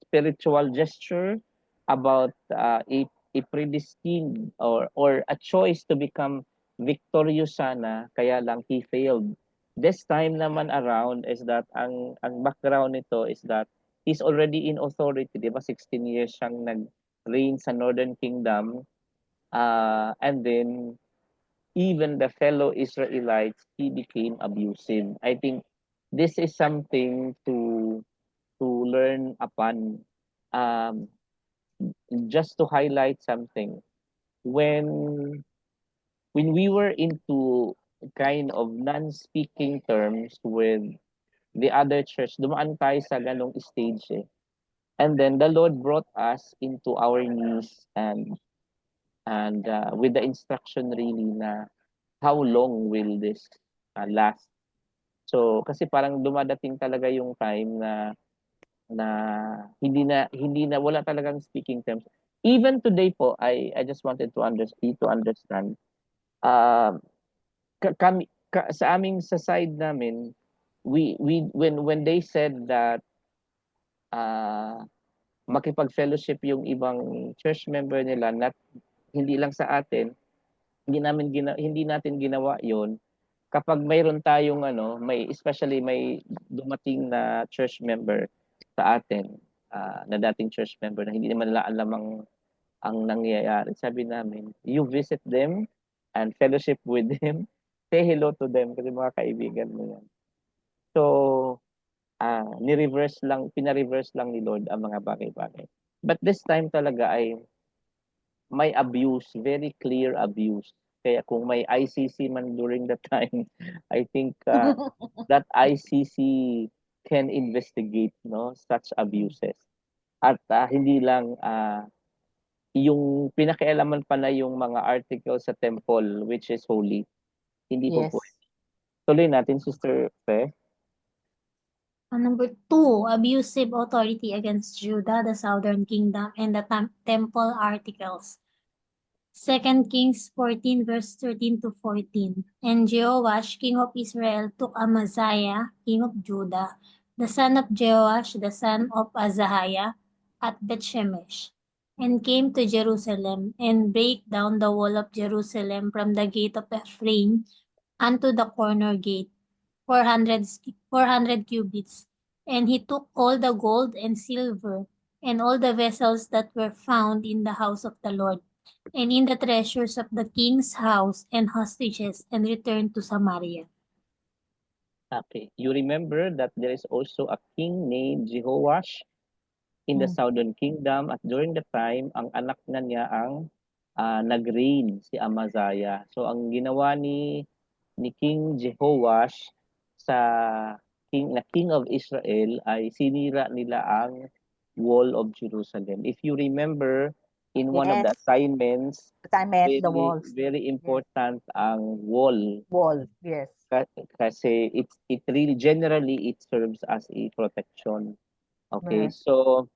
Speaker 1: spiritual gesture about a predestined or a choice to become victorious sana, kaya lang he failed. This time naman around is that ang background nito is that he's already in authority, 'di ba? 16 years siyang nag-reign sa Northern Kingdom. And then even the fellow Israelites, he became abusive. I think this is something to learn upon. Um, just to highlight something, when we were into kind of non-speaking terms with the other church, dumaan tayo sa ganong stage eh. And then the Lord brought us into our knees and with the instruction really na how long will this last. So kasi parang dumadating talaga yung time na hindi na wala talagang speaking terms. Even today po, I just wanted to understand. Sa aming sa side namin, we when they said that uh, makipag-fellowship yung ibang church member nila, not hindi lang sa atin, hindi natin ginawa yon kapag mayroon tayong may especially may dumating na church member sa atin, na dating church member na hindi naman nila alam ang nangyayari. Sabi namin, you visit them and fellowship with them. Say hello to them kasi mga kaibigan mo yan. So, pina-reverse lang ni Lord ang mga bagay-bagay. But this time talaga ay may abuse, very clear abuse. Kaya kung may ICC man during that time, I think that ICC can investigate no such abuses. At hindi lang yung pinakialaman pa na yung mga articles sa temple which is holy. Hindi po
Speaker 6: Yes.
Speaker 1: po. Tuloy natin, Sister Fe.
Speaker 3: Number 2, abusive authority against Judah, the southern kingdom, and the temple articles. 2 Kings 14, verse 13 to 14. And Jehoash, king of Israel, took Amaziah, king of Judah, the son of Jehoash, the son of Azahiah, at Bethshemesh, and came to Jerusalem, and brake down the wall of Jerusalem from the gate of Ephraim unto the corner gate, 400 cubits. And he took all the gold and silver, and all the vessels that were found in the house of the Lord, and in the treasures of the king's house, and hostages, and returned to Samaria.
Speaker 1: Okay. You remember that there is also a king named Jehoash in the southern kingdom, at during the time, ang anak na niya ang nag-reign, si Amaziah. So ang ginawa ni King Jehoash sa king of Israel ay sinira nila ang wall of Jerusalem. If you remember, in one of the
Speaker 2: Yes.
Speaker 1: assignments,
Speaker 2: But I meant the
Speaker 1: very,
Speaker 2: walls.
Speaker 1: very important ang wall.
Speaker 2: Wall, yes.
Speaker 1: Kasi it really generally it serves as a protection. Okay,
Speaker 2: Yes.
Speaker 1: so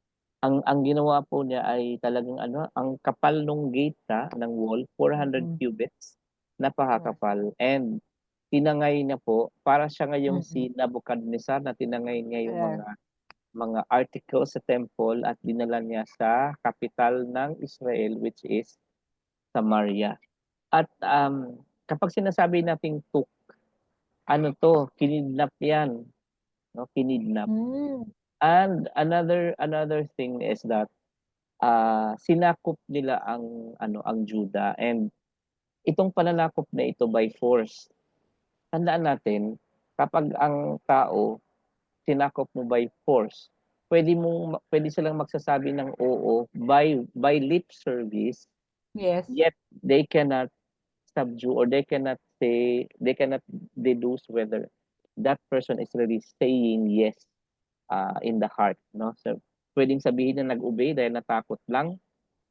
Speaker 1: ang ginawa po niya ay talagang ang kapal nung gate ng wall, 400
Speaker 2: Mm.
Speaker 1: cubits, napakakapal. And tinangay niya po, para siya ngayong si Nebuchadnezzar na tinangay niya yung
Speaker 2: Yeah.
Speaker 1: mga articles sa temple at dinala niya sa capital ng Israel, which is Samaria. At kapag sinasabi nating took, ano to, kinidnap yan, no? Kinidnap.
Speaker 2: Mm.
Speaker 1: And another thing is that sinakop nila ang Judah, and itong pananakop na ito by force. Tandaan natin, kapag ang tao sinakop mo by force, pwede silang magsasabi ng oo by lip service,
Speaker 2: Yes.
Speaker 1: yet they cannot subdue, or they cannot deduce whether that person is really saying yes in the heart, no? So pwedeng sabihin na nag-obey dahil natakot lang,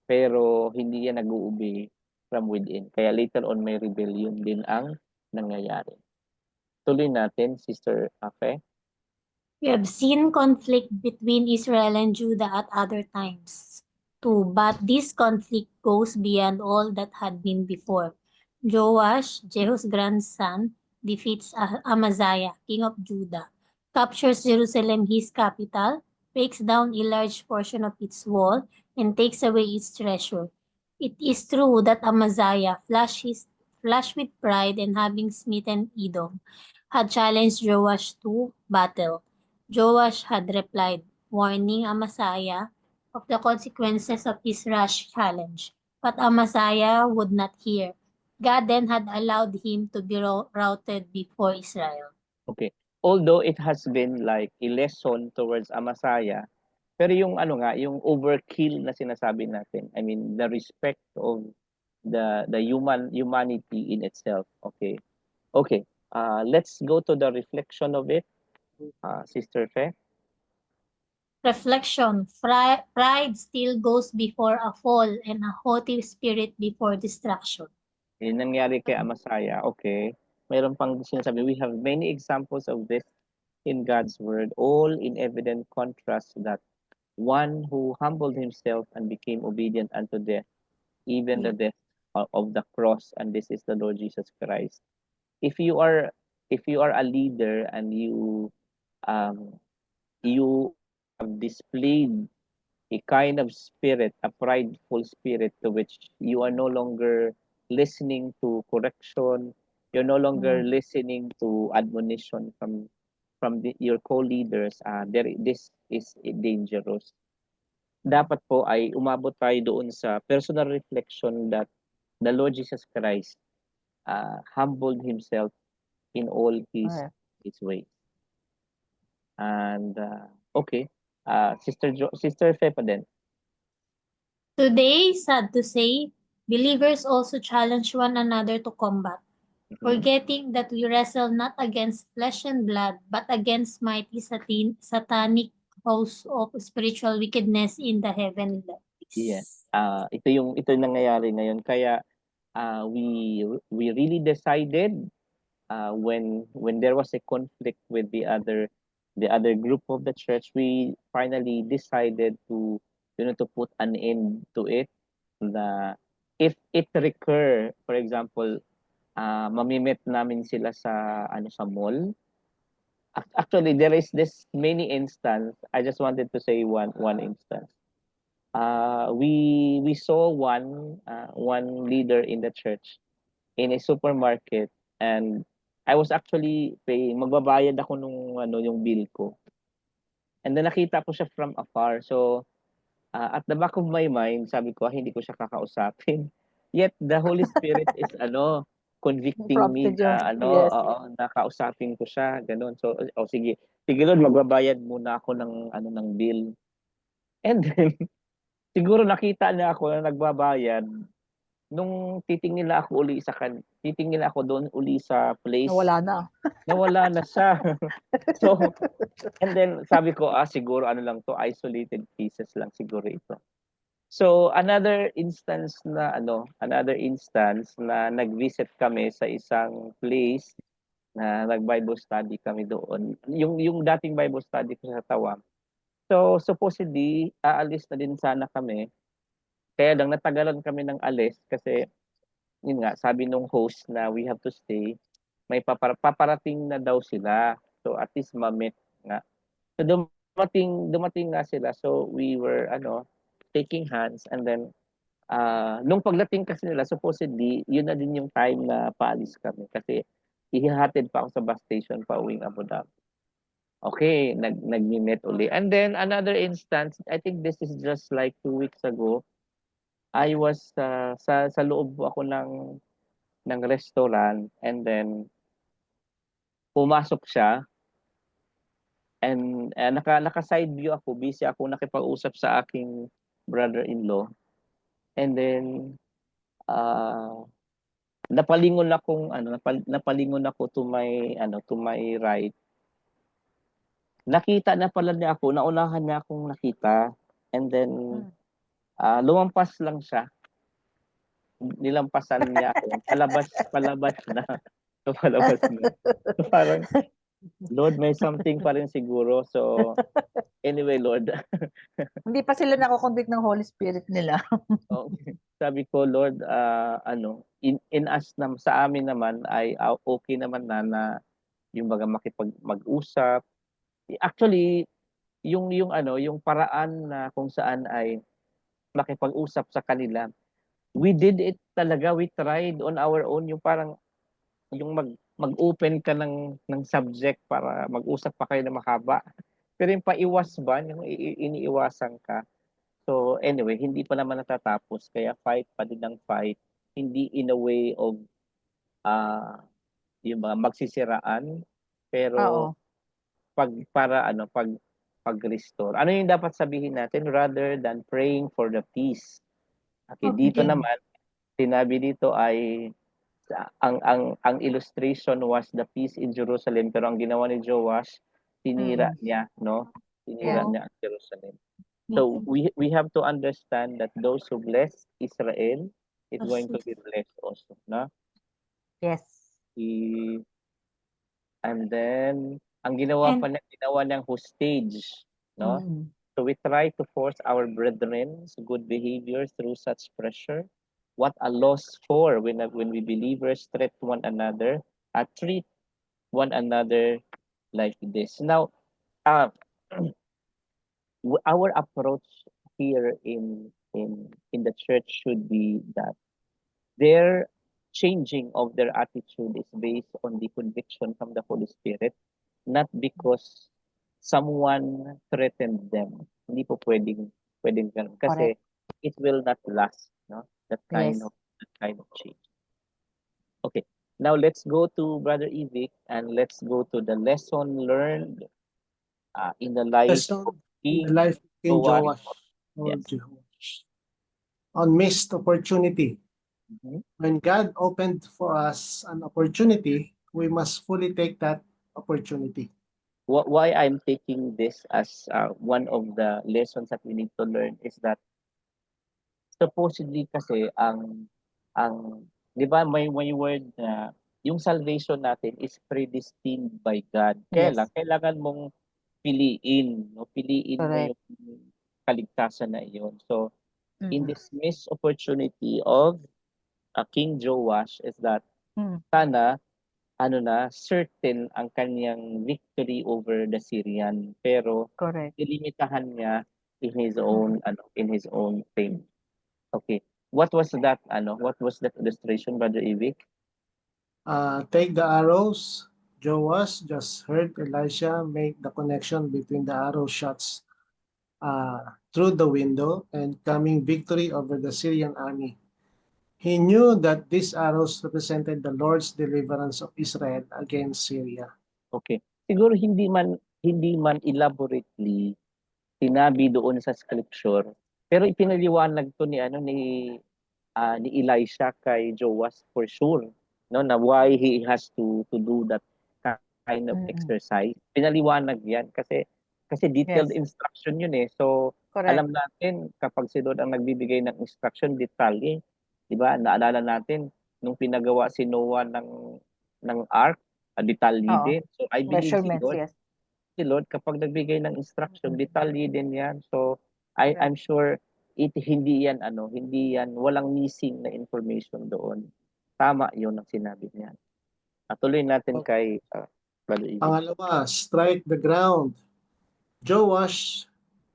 Speaker 1: pero hindi yan nag-obey from within. Kaya later on may rebellion din ang nangyayari. Tuloy natin, Sister Afe.
Speaker 3: We have seen conflict between Israel and Judah at other times too, but this conflict goes beyond all that had been before. Joash, Jehu's grandson, defeats Amaziah, king of Judah, captures Jerusalem, his capital, breaks down a large portion of its wall, and takes away its treasure. It is true that Amaziah, flushed with pride and having smitten Edom, had challenged Joash to battle. Joash had replied, warning Amaziah of the consequences of his rash challenge. But Amaziah would not hear. God then had allowed him to be routed before Israel.
Speaker 1: Okay. Although it has been like a lesson towards Amaziah, pero yung yung overkill na sinasabi natin, I mean, the respect of the humanity in itself. Okay. Okay. Let's go to the reflection of it, Sister Fe.
Speaker 3: Reflection. Pride still goes before a fall, and a haughty spirit before destruction.
Speaker 1: Yung nangyari kay Amaziah, okay. Mayroon pang sinasabi, we have many examples of this in God's word, all in evident contrast that one who humbled himself and became obedient unto death, even the death of the cross, and this is the Lord Jesus Christ. If you are a leader and you have displayed a kind of spirit, a prideful spirit, to which you are no longer listening to correction, you're no longer listening to admonition from your co-leaders, this is dangerous. Dapat po ay umabot tayo doon sa personal reflection that the Lord Jesus Christ humbled himself in all his ways. And okay, Sister Fe pa din.
Speaker 3: Today, sad to say, believers also challenge one another to combat, forgetting that we wrestle not against flesh and blood, but against mighty satanic hosts of spiritual wickedness in the heavenly
Speaker 1: Yes.
Speaker 3: realms.
Speaker 1: Ito yung nangyayari ngayon. Kaya we really decided when there was a conflict with the other group of the church, we finally decided to to put an end to it. Na if it recur, for example, mamimit namin sila sa sa mall. Actually, there is this many instance. I just wanted to say one instance. We saw one leader in the church in a supermarket, and I was actually paying, magbabayad ako nung yung bill ko. And then nakita ko siya from afar. So at the back of my mind, sabi ko, hindi ko siya kakausapin. Yet the Holy Spirit is convicting me
Speaker 2: Prompted you.
Speaker 1: na
Speaker 2: Yes.
Speaker 1: nakausapin ko siya, ganun. So sige, Lord, magbabayad muna ako ng bill. And then siguro nakita niya ako na nagbabayad. Nung titingin na ako uli titingin na ako doon uli sa place,
Speaker 2: Nawala na.
Speaker 1: nawala na siya. So, and then sabi ko, siguro lang to, isolated cases lang siguro ito. So, another instance na nag-visit kami sa isang place na nag-Bible study kami doon. Yung dating Bible study ko sa Tawam. So, supposedly, aalis na din sana kami. Kaya lang natagalan kami ng alis kasi yun nga, sabi nung host na we have to stay, may paparating na daw sila. So at least ma-meet nga. So dumating nga sila. So we were taking hands, and then nung pagdating kasi nila, supposedly yun na din yung time na paalis kami kasi ihahatid pa ako sa bus station pa uwing Abu Dhabi. Okay, nag-meet uli. And then another instance, I think this is just like 2 weeks ago. I was sa loob ako ng restaurant, and then pumasok siya, and naka side view ako, busy ako nakipag-usap sa aking brother-in-law, and then napalingon ako to my right. Nakita na pala niya ako, naunahan niya akong nakita, and then lumampas lang siya. Nilampasan niya ako. Palabas na. So, palabas na. So, parang, Lord, may something pa rin siguro. So, anyway, Lord.
Speaker 2: Hindi pa sila nako-convict ng Holy Spirit nila.
Speaker 1: Sabi ko, Lord, in us, sa amin naman, ay okay naman na yung baga mag-usap. Actually, yung paraan na kung saan ay makipag-usap sa kanila, we did it talaga. We tried on our own, yung parang yung mag-open ka ng subject para mag-usap pa kayo na mahaba. Pero yung paiwas ba, yung iniiwasan ka. So anyway, hindi pa naman natatapos, kaya fight pa din ng fight. Hindi in a way of yung mga magsisiraan, pero
Speaker 2: Oo.
Speaker 1: pag-restore. Ano yung dapat sabihin natin rather than praying for the peace? Okay, dito
Speaker 3: Okay.
Speaker 1: naman sinabi dito ay ang illustration was the peace in Jerusalem, pero ang ginawa ni Joash, tinira niya, no? Tinira
Speaker 2: Yeah.
Speaker 1: niya ang Jerusalem. So we have to understand that those who bless Israel is going to be blessed also, no?
Speaker 2: Yes.
Speaker 1: And then ang ginawa niyang hostage, no? So we try to force our brethren's good behavior through such pressure. What a loss for when we believers treat one another, treat one another like this. Now, our approach here in the church should be that their changing of their attitude is based on the conviction from the Holy Spirit, not because someone threatened them. Hindi po pwedeng ganun. Kasi it will not last, no? That kind
Speaker 2: Yes.
Speaker 1: of change. Okay. Now let's go to Brother Evic, and let's go to the lesson learned in the life of
Speaker 5: In
Speaker 1: King
Speaker 5: the life of King
Speaker 1: Joash.
Speaker 5: Joash.
Speaker 1: Yes.
Speaker 5: on missed opportunity.
Speaker 1: Mhm.
Speaker 5: When God opened for us an opportunity, we must fully take that opportunity.
Speaker 1: Why I'm taking this as one of the lessons that we need to learn is that supposedly kasi ang 'di ba may word na yung salvation natin is predestined by God. Kaya
Speaker 2: Yes.
Speaker 1: lang kailangan mong piliin, no? Piliin mo
Speaker 2: Correct.
Speaker 1: yung kaligtasan na iyon. So in
Speaker 2: Mhm.
Speaker 1: this missed opportunity of King Joash is that
Speaker 2: Mm.
Speaker 1: sana ano na certain ang kanyang victory over the Syrian pero
Speaker 2: Correct.
Speaker 1: nilimitahan niya in his own fame. Okay. What was that what was that illustration, Brother Ivic?
Speaker 5: Take the arrows. Joash just heard Elisha make the connection between the arrow shots through the window and coming victory over the Syrian army. He knew that these arrows represented the Lord's deliverance of Israel against Syria.
Speaker 1: Okay. Siguro hindi man elaborately sinabi doon sa scripture, pero ipinaliwanag to ni Elisha kay Joash for sure, no, na why he has to do that kind of
Speaker 2: Mm.
Speaker 1: exercise. Pinaliwanag yan kasi detailed
Speaker 2: Yes.
Speaker 1: instruction yun eh. So
Speaker 2: Correct.
Speaker 1: alam natin kapag si Lord ang nagbibigay ng instruction, detalye, di ba? Naalala natin nung pinagawa si Noah ng ark, detalye
Speaker 2: Oo.
Speaker 1: din. So I believe
Speaker 2: Measurements, yes.
Speaker 1: si Lord kapag nagbigay ng instruction,
Speaker 2: Mm.
Speaker 1: detalye din yan. So
Speaker 2: Correct.
Speaker 1: I'm sure hindi yan walang missing na information doon. Tama 'yon ang sinabi niya. Tuloy natin kay Brother Ivic.
Speaker 5: Pangalawa, strike the ground. Joash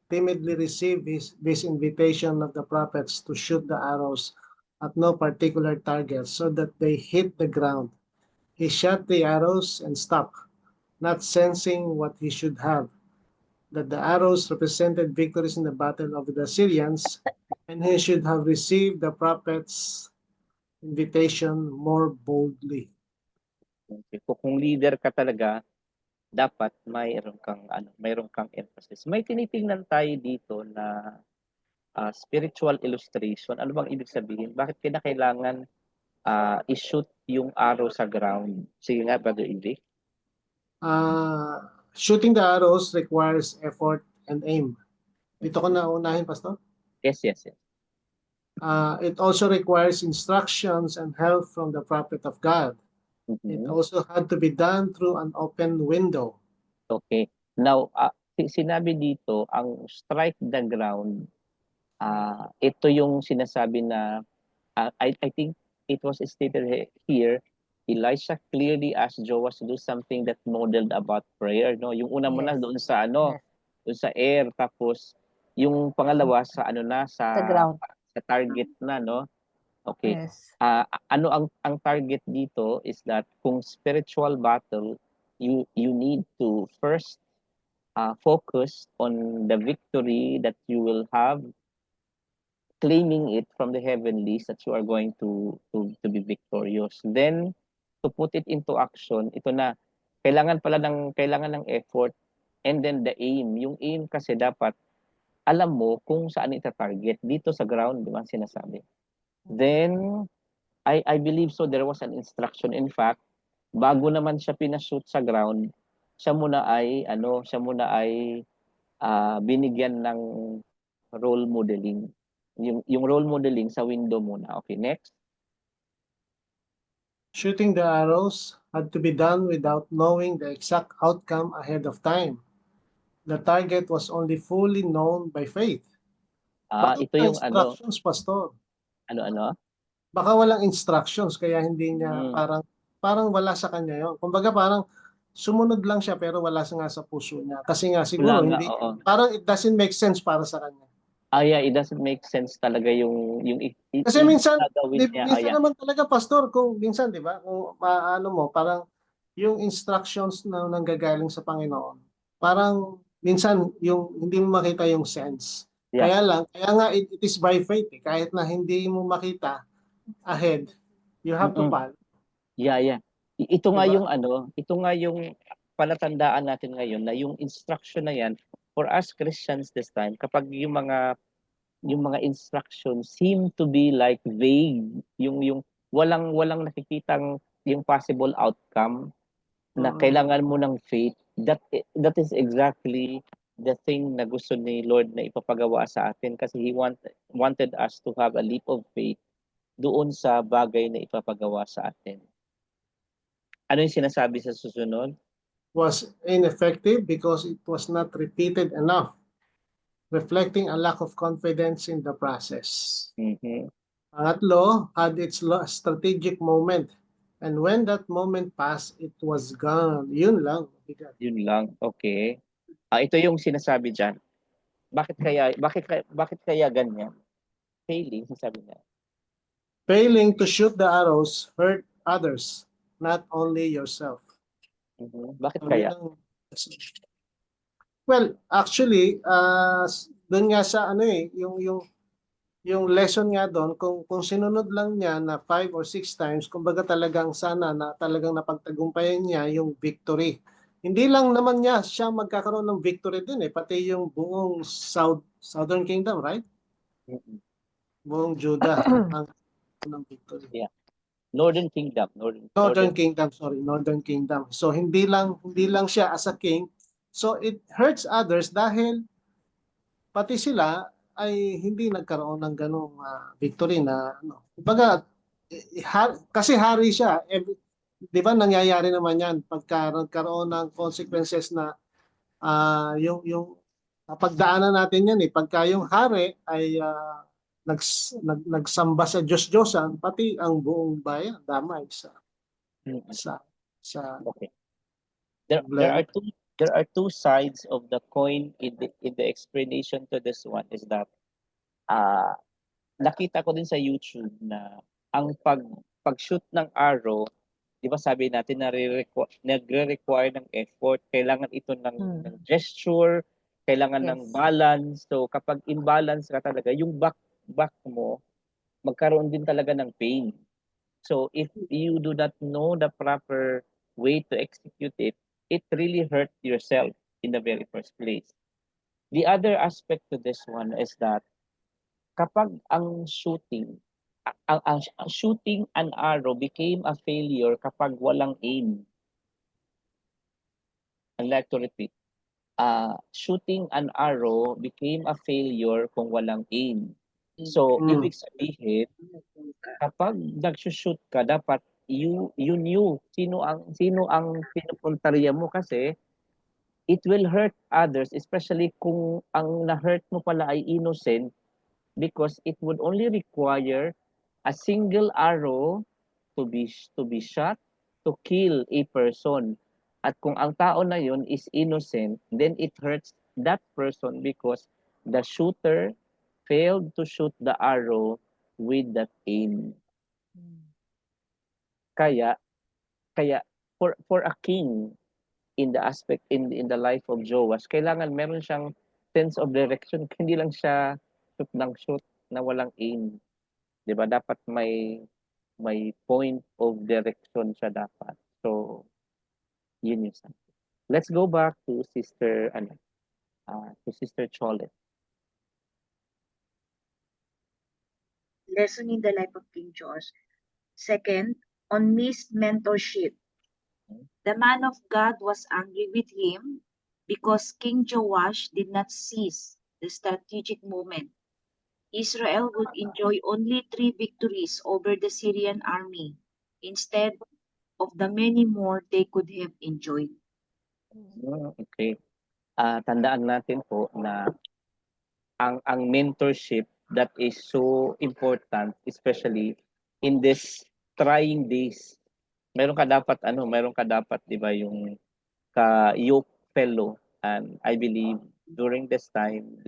Speaker 5: timidly received this invitation of the prophets to shoot the arrows at no particular target so that they hit the ground. He shot the arrows and stopped, not sensing what he should have, that the arrows represented victories in the battle over the Syrians, and he should have received the prophet's invitation more boldly.
Speaker 1: Okay. Kung leader ka talaga, dapat mayroon kang emphasis. May tinitingnan tayo dito na spiritual illustration. Ano bang ibig sabihin? Bakit kailangan i-shoot yung arrow sa ground? Sige nga, Brother Ivic.
Speaker 5: Shooting the arrows requires effort and aim. Dito ko na unahin, Pastor.
Speaker 1: Yes.
Speaker 5: It also requires instructions and help from the prophet of God. It
Speaker 1: Mhm.
Speaker 5: also had to be done through an open window.
Speaker 1: Okay. Now, sinabi dito, ang strike the ground, ito yung sinasabi na, I think it was stated here, Elisha clearly asked Joash to do something that modeled about prayer, no? Yung una mo na
Speaker 2: Yes.
Speaker 1: doon sa
Speaker 2: Yes.
Speaker 1: doon sa air, tapos yung pangalawa sa
Speaker 2: Sa ground.
Speaker 1: sa target na, no? Okay.
Speaker 2: Yes.
Speaker 1: Ano ang target dito is that kung spiritual battle, you need to first focus on the victory that you will have, claiming it from the heavenlies that you are going to be victorious. Then to put it into action, ito na kailangan ng effort, and then the aim. Yung aim kasi dapat alam mo kung saan ita-target dito sa ground, di ba sinasabi. Then I believe so there was an instruction. In fact, bago naman siya pinashoot sa ground, siya muna ay binigyan ng role modeling. Yung role modeling sa window muna. Okay, next.
Speaker 5: Shooting the arrows had to be done without knowing the exact outcome ahead of time. The target was only fully known by faith. Baka
Speaker 1: Ito
Speaker 5: walang
Speaker 1: yung
Speaker 5: instructions, Pastor.
Speaker 1: ano?
Speaker 5: Baka walang instructions, kaya hindi niya
Speaker 1: Mm.
Speaker 5: parang wala sa kanya yon. Kumbaga parang sumunod lang siya pero wala nga sa puso niya. Kasi nga siguro
Speaker 1: Wala nga,
Speaker 5: hindi,
Speaker 1: oo.
Speaker 5: parang it doesn't make sense para sa kanya.
Speaker 1: Yeah, it doesn't make sense talaga yung
Speaker 5: Kasi minsan,
Speaker 1: gagawin niya.
Speaker 5: minsan naman talaga, Pastor, kung minsan, di ba, kung maano mo, parang yung instructions na nanggagaling sa Panginoon, parang minsan yung hindi mo makita yung sense.
Speaker 1: Yeah.
Speaker 5: Kaya nga it is by faith. Kahit na hindi mo makita ahead, you have to follow.
Speaker 1: Yeah. Ito nga
Speaker 5: Diba?
Speaker 1: yung palatandaan natin ngayon na yung instruction na yan for us Christians this time, kapag yung mga yung mga instructions seem to be like vague, yung walang nakikitang yung possible outcome na kailangan mo ng faith. That is exactly the thing na gusto ni Lord na ipapagawa sa atin kasi He wanted us to have a leap of faith doon sa bagay na ipapagawa sa atin. Ano yung sinasabi sa susunod?
Speaker 5: Was ineffective because it was not repeated enough, reflecting a lack of confidence in the process.
Speaker 1: Mhm.
Speaker 5: Pangatlo, had its strategic moment. And when that moment passed, it was gone. Yun lang. Bigat.
Speaker 1: Yun lang. Okay. Ito yung sinasabi diyan. Bakit kaya ganyan? Failing, sabi niya.
Speaker 5: Failing to shoot the arrows hurt others, not only yourself.
Speaker 1: Bakit
Speaker 5: So,
Speaker 1: kaya?
Speaker 5: yun ang- Well, actually, doon nga sa ano yung lesson nga doon, kung sinunod lang niya na 5 or 6 times, kumbaga talagang sana na talagang napagtagumpayan niya yung victory. Hindi lang naman niya siya magkakaroon ng victory din pati yung buong Southern Kingdom, right?
Speaker 1: Mhm.
Speaker 5: Buong Judah ang ng victory.
Speaker 1: Yeah. Northern Kingdom,
Speaker 5: Northern Kingdom, sorry, Northern Kingdom. So hindi lang siya as a king. So it hurts others dahil pati sila ay hindi nagkaroon ng ganong victory na ano. Kumbaga kasi hari siya. 'Di ba nangyayari naman 'yan pagka nagkaroon ng consequences na yung pagdaanan natin 'yan pagka yung hari ay nagsamba sa Diyos-Diyosan, pati ang buong bayan damay sa
Speaker 1: Mhm.
Speaker 5: sa sa
Speaker 1: Okay. There are two sides of the coin in the explanation to this one is that uh, nakita ko din sa YouTube na ang pag-shoot ng arrow, 'di ba sabi natin na nagre-require ng effort, kailangan ito ng gesture, kailangan ng
Speaker 2: Yes.
Speaker 1: balance. So kapag imbalance ka talaga, yung back mo magkaroon din talaga ng pain. So if you do not know the proper way to execute it, it really hurt yourself in the very first place. The other aspect to this one is that kapag ang shooting an arrow became a failure kapag walang aim. I'd like to repeat. Shooting an arrow became a failure kung walang aim. So, ibig sabihin, kapag nag-shoot ka, dapat you knew sino ang pinupuntarya mo kasi it will hurt others, especially kung ang na-hurt mo pala ay innocent, because it would only require a single arrow to be shot to kill a person. At kung ang tao na yun is innocent, then it hurts that person because the shooter failed to shoot the arrow with that aim. Kaya kaya for a king in the aspect in the life of Joash, kailangan meron siyang sense of direction, hindi lang siya shoot ng shoot na walang aim. 'Di ba? Dapat may point of direction siya dapat. So, yun yung sa. Let's go back to Sister Cholet.
Speaker 4: Lesson in the life of King George. Second, on missed mentorship. The man of God was angry with him because King Joash did not seize the strategic moment. Israel would enjoy only 3 victories over the Syrian army instead of the many more they could have enjoyed.
Speaker 1: Okay. Tandaan natin po na ang mentorship that is so important, especially in this trying days. Meron ka dapat 'di ba yung ka-yoke fellow, and I believe during this time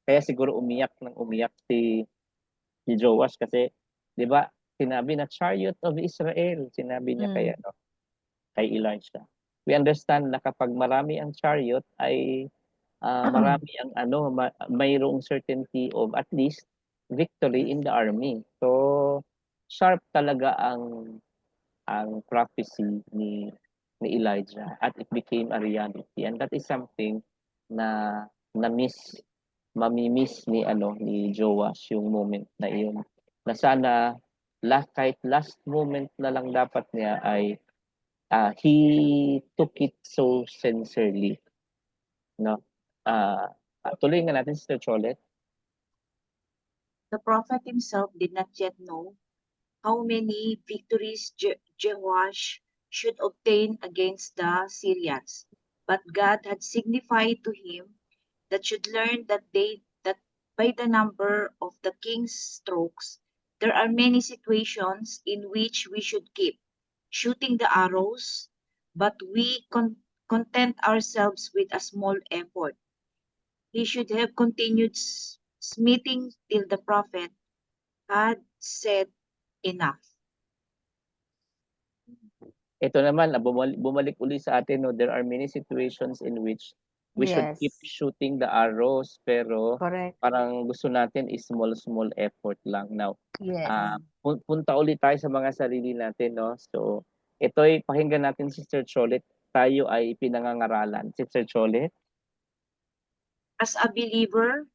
Speaker 1: kaya siguro umiyak si Joash kasi 'di ba sinabi na chariot of Israel, sinabi niya kay Elijah. We understand na kapag marami ang chariot ay marami ang mayroong certainty of at least victory in the army. So sharp talaga ang prophecy ni Elijah at it became a reality, and that is something na na-miss mamimiss ni ni Joash yung moment na iyon. Na sana kahit last moment na lang dapat niya ay he took it so sincerely, no? Tuloy nga natin, Sister Cholet.
Speaker 4: The prophet himself did not yet know how many victories Jehoash should obtain against the Syrians, but God had signified to him that should learn that by the number of the king's strokes, there are many situations in which we should keep shooting the arrows, but we content ourselves with a small effort. He should have continued smithing till the prophet had said enough.
Speaker 1: Ito naman, bumalik uli sa atin, no, there are many situations in which we should keep
Speaker 2: Yes.
Speaker 1: shooting the arrows, pero
Speaker 2: Correct.
Speaker 1: parang gusto natin is small effort lang. Now,
Speaker 2: Yes.
Speaker 1: punta ulit tayo sa mga sarili natin, no? So, ito'y pakinggan natin, Sister Cholet. Tayo ay pinangangaralan. Sister Cholet?
Speaker 4: As a believer,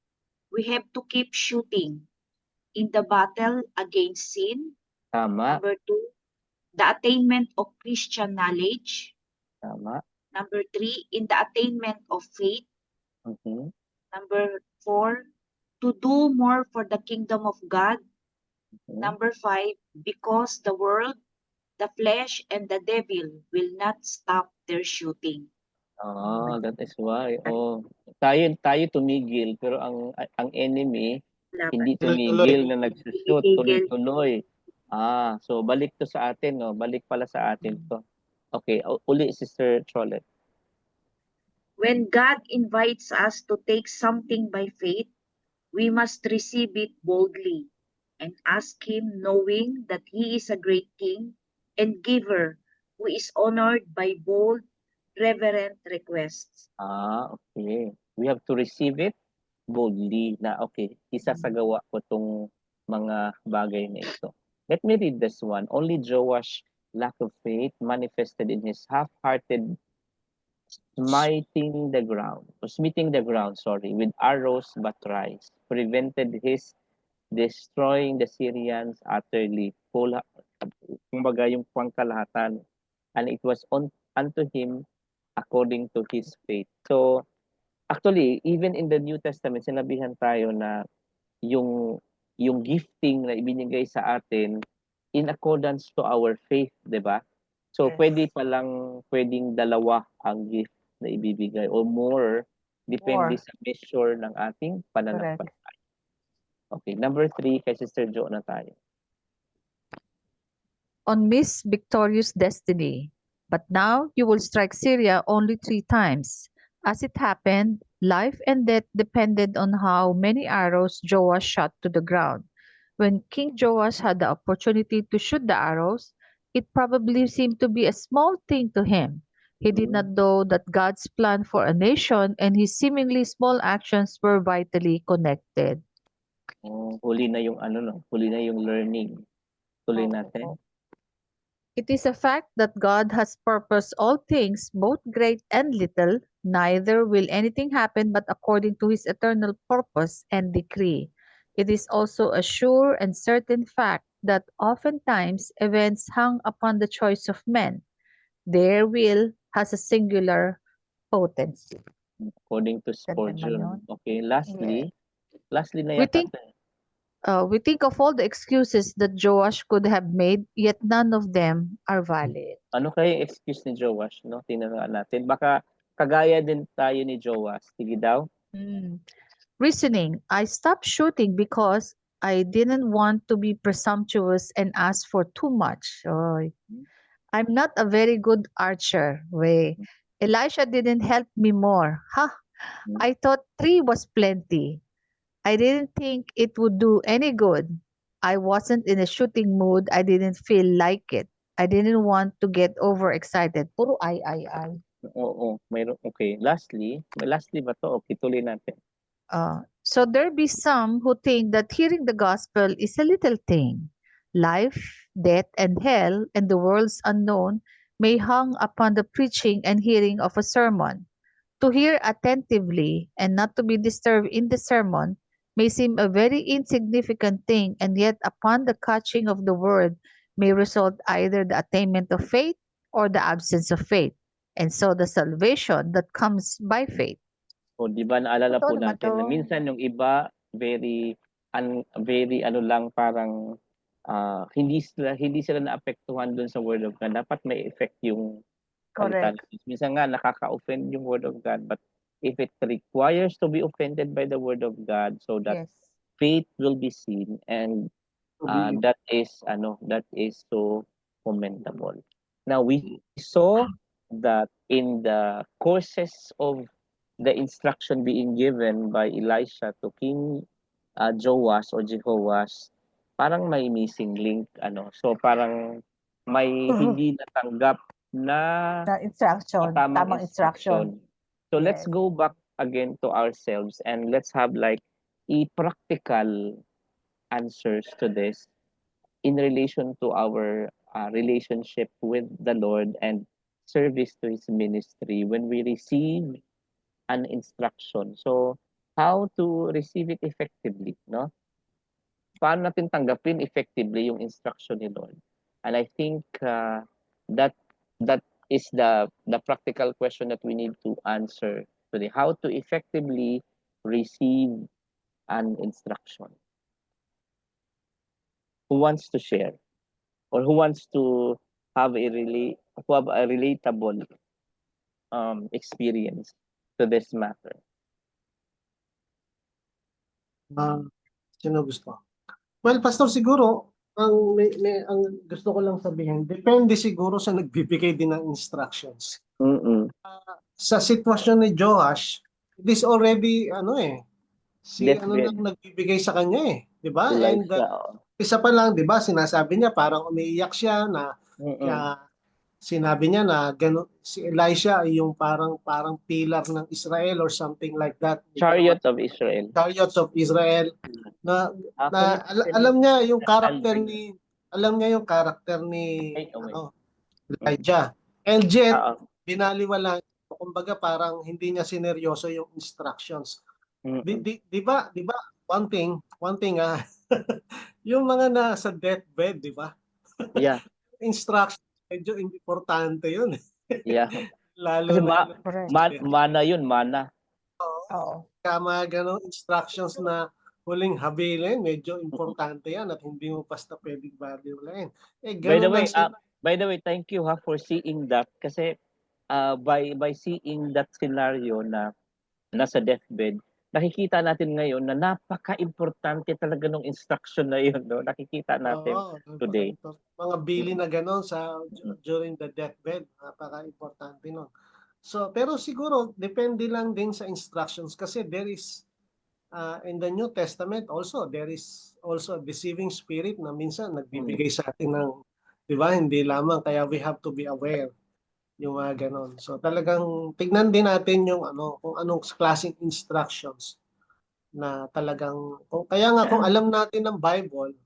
Speaker 4: we have to keep shooting in the battle against sin.
Speaker 1: Tama,
Speaker 4: Number 2, the attainment of Christian knowledge.
Speaker 1: tama.
Speaker 4: Number 3, in the attainment of faith.
Speaker 1: Mhm.
Speaker 4: Number 4, to do more for the kingdom of God.
Speaker 1: Mhm.
Speaker 4: Number 5, because the world, the flesh, and the devil will not stop their shooting.
Speaker 1: That is why. Oh, tayo tumigil, pero ang enemy hindi
Speaker 5: Tuloy-tuloy.
Speaker 1: tumigil na nagsushoot, tuloy-tuloy. So balik to sa atin, no? Balik pala sa atin to. Okay, uli, Sister Cholet.
Speaker 4: When God invites us to take something by faith, we must receive it boldly and ask Him, knowing that He is a great King and giver who is honored by bold, reverent requests.
Speaker 1: Okay. We have to receive it boldly na okay, isasagawa ko tong mga bagay na ito. Let me read this one. Only Joash lack of faith manifested in his half-hearted smithing the ground, sorry, with arrows but tries, prevented his destroying the Syrians utterly, kumbaga yung pangkalahatan, and it was unto him according to his faith. So, actually, even in the New Testament, sinabihan tayo na yung yung gifting na ibinigay sa atin in accordance to our faith, 'di ba? So
Speaker 2: Yes.
Speaker 1: pwedeng dalawa ang gift na ibibigay o more depende
Speaker 2: More.
Speaker 1: sa measure ng ating pananampalataya. Okay, number 3 kay Sister Jo na tayo.
Speaker 6: On Miss Victorious Destiny. But now you will strike Syria only 3 times. As it happened, life and death depended on how many arrows Joash shot to the ground. When King Joash had the opportunity to shoot the arrows, it probably seemed to be a small thing to him. He did not know that God's plan for a nation and his seemingly small actions were vitally connected.
Speaker 1: Huli na yung huli na yung learning. Tuloy
Speaker 2: Oo.
Speaker 1: natin.
Speaker 6: It is a fact that God has purposed all things, both great and little, neither will anything happen but according to his eternal purpose and decree. It is also a sure and certain fact that oftentimes events hang upon the choice of men. Their will has a singular potency.
Speaker 1: According to
Speaker 2: Ganda naman
Speaker 1: Spurgeon.
Speaker 2: yun.
Speaker 1: Okay, lastly na
Speaker 6: We
Speaker 1: yata
Speaker 6: think we think of all the excuses that Joash could have made, yet none of them are valid.
Speaker 1: ano kaya yung excuse ni Joash, no? Tingnan nga natin. Baka kagaya din tayo ni Joash. Sige daw.
Speaker 6: Reasoning, I stopped shooting because I didn't want to be presumptuous and ask for too much. Oy. I'm not a very good archer. Elisha didn't help me more. I thought 3 was plenty. I didn't think it would do any good. I wasn't in a shooting mood. I didn't feel like it. I didn't want to get overexcited. Puro ay.
Speaker 1: Oo, mayroon. Okay, lastly ba to? Okay, tuloy natin.
Speaker 6: So there be some who think that hearing the gospel is a little thing. Life, death, and hell, and the world's unknown may hang upon the preaching and hearing of a sermon. To hear attentively and not to be disturbed in the sermon may seem a very insignificant thing, and yet upon the catching of the word may result either the attainment of faith or the absence of faith, and so the salvation that comes by faith.
Speaker 1: O, di ba naalala
Speaker 2: Totoo
Speaker 1: po
Speaker 2: naman
Speaker 1: natin na
Speaker 2: to.
Speaker 1: minsan yung iba very ano lang parang hindi sila naapektuhan dun sa word of God. Dapat may effect yung salita
Speaker 2: Correct.
Speaker 1: ng Diyos. Minsan nga nakaka-offend yung word of God, but if it requires to be offended by the word of God so that
Speaker 2: Yes.
Speaker 1: faith will be seen, and that is so commendable. Now we saw that in the courses of the instruction being given by Elisha to King Joash or Jehoash, parang may missing link so parang may hindi natanggap na
Speaker 2: Na instruction.
Speaker 1: tamang
Speaker 2: Tamang instruction.
Speaker 1: So let's
Speaker 2: Yes.
Speaker 1: go back again to ourselves and let's have like a practical answers to this in relation to our relationship with the Lord and service to His ministry when we receive an instruction. So how to receive it effectively, no? Paano natin tanggapin effectively yung instruction ni Lord? And I think that that is the practical question that we need to answer today. How to effectively receive an instruction? Who wants to share? Or who wants to have a relatable experience to this matter?
Speaker 5: Sino gusto? Well, Pastor, siguro, ang gusto ko lang sabihin, depende siguro sa nagbibigay din ng instructions. Sa sitwasyon ni Joash, it is already, si
Speaker 1: Deathbed.
Speaker 5: lang nagbibigay sa kanya di ba? And
Speaker 1: Elisha.
Speaker 5: isa pa lang, di ba, sinasabi niya, parang umiiyak siya na kaya sinabi niya na si Elisha ay yung parang pilar ng Israel or something like that.
Speaker 1: Chariot of Israel.
Speaker 5: Chariots of Israel. Na alam niya yung karakter ni Elijah. And yet, binaliwala, kumbaga parang hindi niya sineryoso yung instructions. Di ba one thing yung mga nasa deathbed, di ba?
Speaker 1: Yeah.
Speaker 5: Instructions medyo importante yun.
Speaker 1: Yeah.
Speaker 5: Lalo
Speaker 1: mana yun, mana.
Speaker 2: Oo.
Speaker 5: Kaya mga ganong instructions na huling habilin, medyo importante yan at hindi mo basta pwedeng baliwalain.
Speaker 1: By the way, thank you for seeing that kasi by seeing that scenario na nasa deathbed, nakikita natin ngayon na napaka-importante talaga ng instruction na yun, no? Nakikita natin today.
Speaker 5: Mga bili na gano'n during the deathbed, napaka-importante nun. So, pero siguro, depende lang din sa instructions kasi there is, in the New Testament also, there is also a deceiving spirit na minsan nagbibigay sa atin ng, di ba, hindi lamang, kaya we have to be aware yung mga ganon. So talagang tignan din natin yung kung anong klaseng instructions na talagang, kaya nga kung alam natin ng Bible,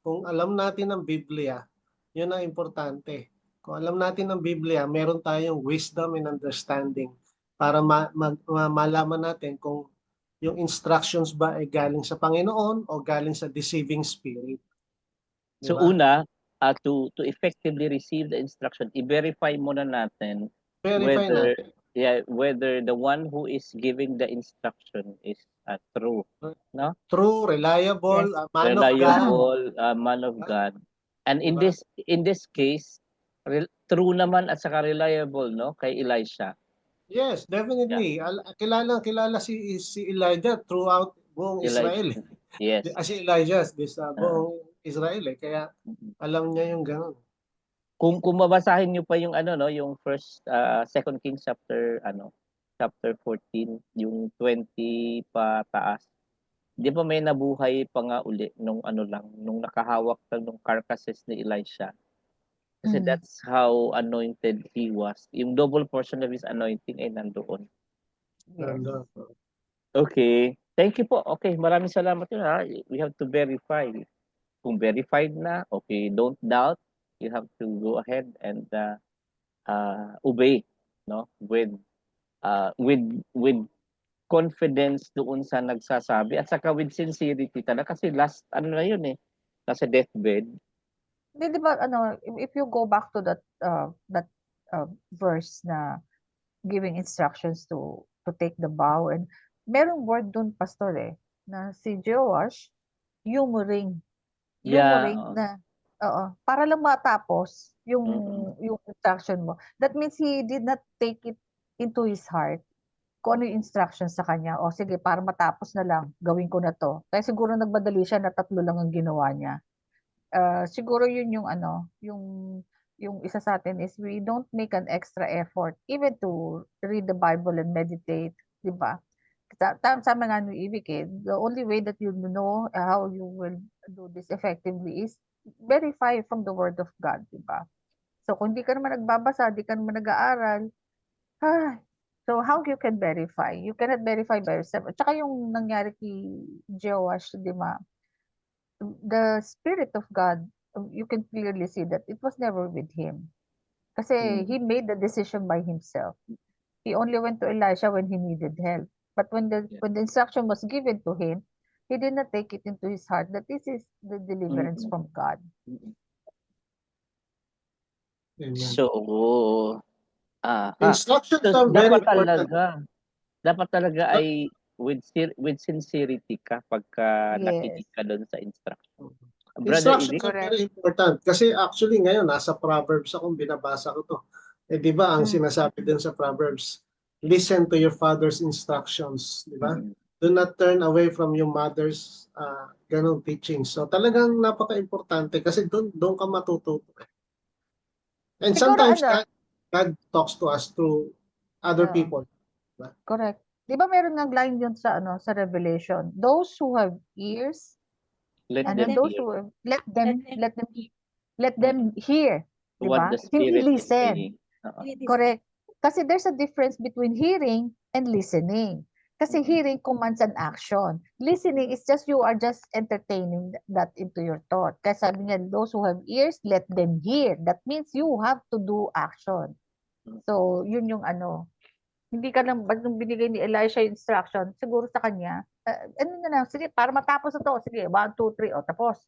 Speaker 5: kung alam natin ng Biblia, yun ang importante. Kung alam natin ng Biblia, meron tayong wisdom and understanding para malaman natin kung yung instructions ba ay galing sa Panginoon o galing sa deceiving spirit. Diba?
Speaker 1: So una, to effectively receive the instruction, i-verify muna natin whether the one who is giving the instruction is true, no?
Speaker 5: True, reliable,
Speaker 1: man of God. And in this case, true naman at saka reliable, no, kay Elisha.
Speaker 5: Yes, definitely. Yeah. Kilala si Elijah throughout buong Israel.
Speaker 1: Yes.
Speaker 5: Si Elijah sa buong Israel kaya alam niya yung gano'n.
Speaker 1: Kung mabasahin niyo pa yung yung Second Kings chapter 14, yung 20 pa taas. Di ba may nabuhay pa nga uli nung nakahawak lang nung carcasses ni Elisha. Kasi that's how anointed he was. Yung double portion of his anointing ay nandoon.
Speaker 2: Yes.
Speaker 1: Okay. Thank you po. Okay, maraming salamat yun We have to verify. Kung verified na, okay, don't doubt. You have to go ahead and obey, no, with with confidence doon sa nagsasabi at saka with sincerity talaga kasi last ano na yun eh, nasa deathbed.
Speaker 2: Hindi, di ba, ano, if you go back to that verse na giving instructions to take the vow, and merong word dun, pastor, na si Joash, humoring
Speaker 1: Yeah,
Speaker 2: na, para lang matapos yung
Speaker 1: mm,
Speaker 2: yung instruction mo. That means he did not take it into his heart kung ano yung instructions sa kanya. O sige, para matapos na lang, gawin ko na to. Kaya siguro nagmadali siya na 3 lang ang ginawa niya. Siguro yun yung ano, yung isa sa atin is we don't make an extra effort even to read the Bible and meditate, di ba? Tama nga ni Ibig the only way that you know how you will do this effectively is verify from the Word of God, di ba? So kung di ka naman nagbabasa, di ka naman nag-aaral, so how you can verify? You cannot verify by yourself. At saka yung nangyari kay Joash, di ba? The Spirit of God, you can clearly see that it was never with him. Kasi he made the decision by himself. He only went to Elisha when he needed help. But when the instruction was given to him, he did not take it into his heart that this is the deliverance from God.
Speaker 5: Amen.
Speaker 1: So,
Speaker 5: Instructions
Speaker 1: so
Speaker 5: are very
Speaker 1: dapat talaga
Speaker 5: But-
Speaker 1: ay with sincerity ka pagka
Speaker 2: Yes.
Speaker 1: nakinig ka doon sa instruction. Brother
Speaker 5: Instructions
Speaker 1: Ibig?
Speaker 5: are very important. Kasi actually ngayon, nasa Proverbs akong binabasa ko to. Di ba, ang sinasabi din sa Proverbs, listen to your father's instructions. Di ba? Do not turn away from your mother's ganong teachings. So talagang napaka-importante kasi doon ka matututo. And
Speaker 2: Siguro
Speaker 5: sometimes
Speaker 2: ano,
Speaker 5: God talks to us through other
Speaker 2: Oo.
Speaker 5: people.
Speaker 2: correct. Di ba meron ng line yun sa ano sa Revelation? Those who have ears,
Speaker 1: Let
Speaker 2: and
Speaker 1: them
Speaker 2: those
Speaker 1: hear
Speaker 2: who have, let them hear. Di
Speaker 1: what
Speaker 2: ba?
Speaker 1: the
Speaker 2: Hindi
Speaker 1: Spirit is
Speaker 2: listen.
Speaker 1: saying.
Speaker 2: Correct. Kasi there's a difference between hearing and listening. Kasi hearing commands an action. Listening is just you are just entertaining that into your thought. Kaya sabi niya, those who have ears, let them hear. That means you have to do action. So, yun yung ano. Hindi ka lang, nung binigay ni Elisha yung instruction, siguro sa kanya, ano na lang, sige, para matapos na to, sige, 1, 2, 3, tapos.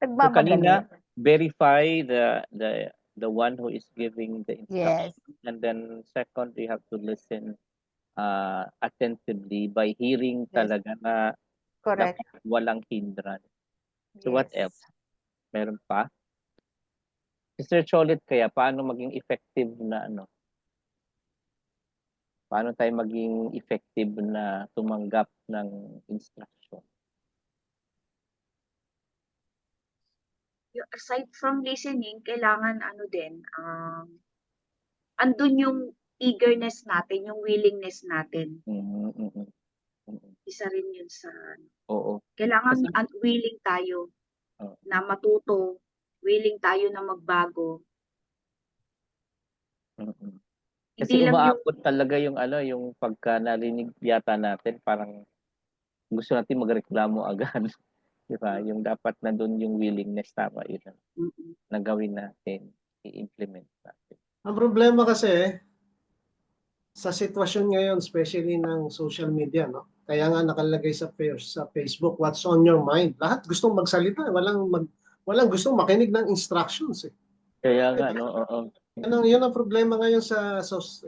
Speaker 1: So
Speaker 2: Nagmamadali.
Speaker 1: kanina, verify the one who is giving the instruction.
Speaker 2: Yes.
Speaker 1: And then second, you have to listen attentively by hearing
Speaker 2: Yes.
Speaker 1: talaga na
Speaker 2: Correct.
Speaker 1: walang hindrance. So what
Speaker 2: Yes.
Speaker 1: else? Meron pa? Sister Cholet, kaya paano maging effective na ano? Paano tayo maging effective na tumanggap ng instruction?
Speaker 4: Aside from listening, kailangan ano din, andun yung eagerness natin, yung willingness natin. Isa rin yun sa,
Speaker 1: Oo.
Speaker 4: kailangan
Speaker 1: Kasi-
Speaker 4: willing tayo
Speaker 1: Oo.
Speaker 4: na matuto, willing tayo na magbago.
Speaker 1: Kasi
Speaker 4: Hindi lang yung,
Speaker 1: umaabot talaga yung ano, yung pagka narinig yata natin, parang gusto natin magreklamo agad. Di ba? Yung dapat na doon yung willingness, tama yun na gawin natin, i-implement natin.
Speaker 5: Ang problema kasi, sa sitwasyon ngayon, especially ng social media, no? Kaya nga nakalagay sa Facebook, what's on your mind? Lahat gustong magsalita, walang gustong makinig ng instructions.
Speaker 1: Kaya nga, no? Oo.
Speaker 5: Yun ang problema ngayon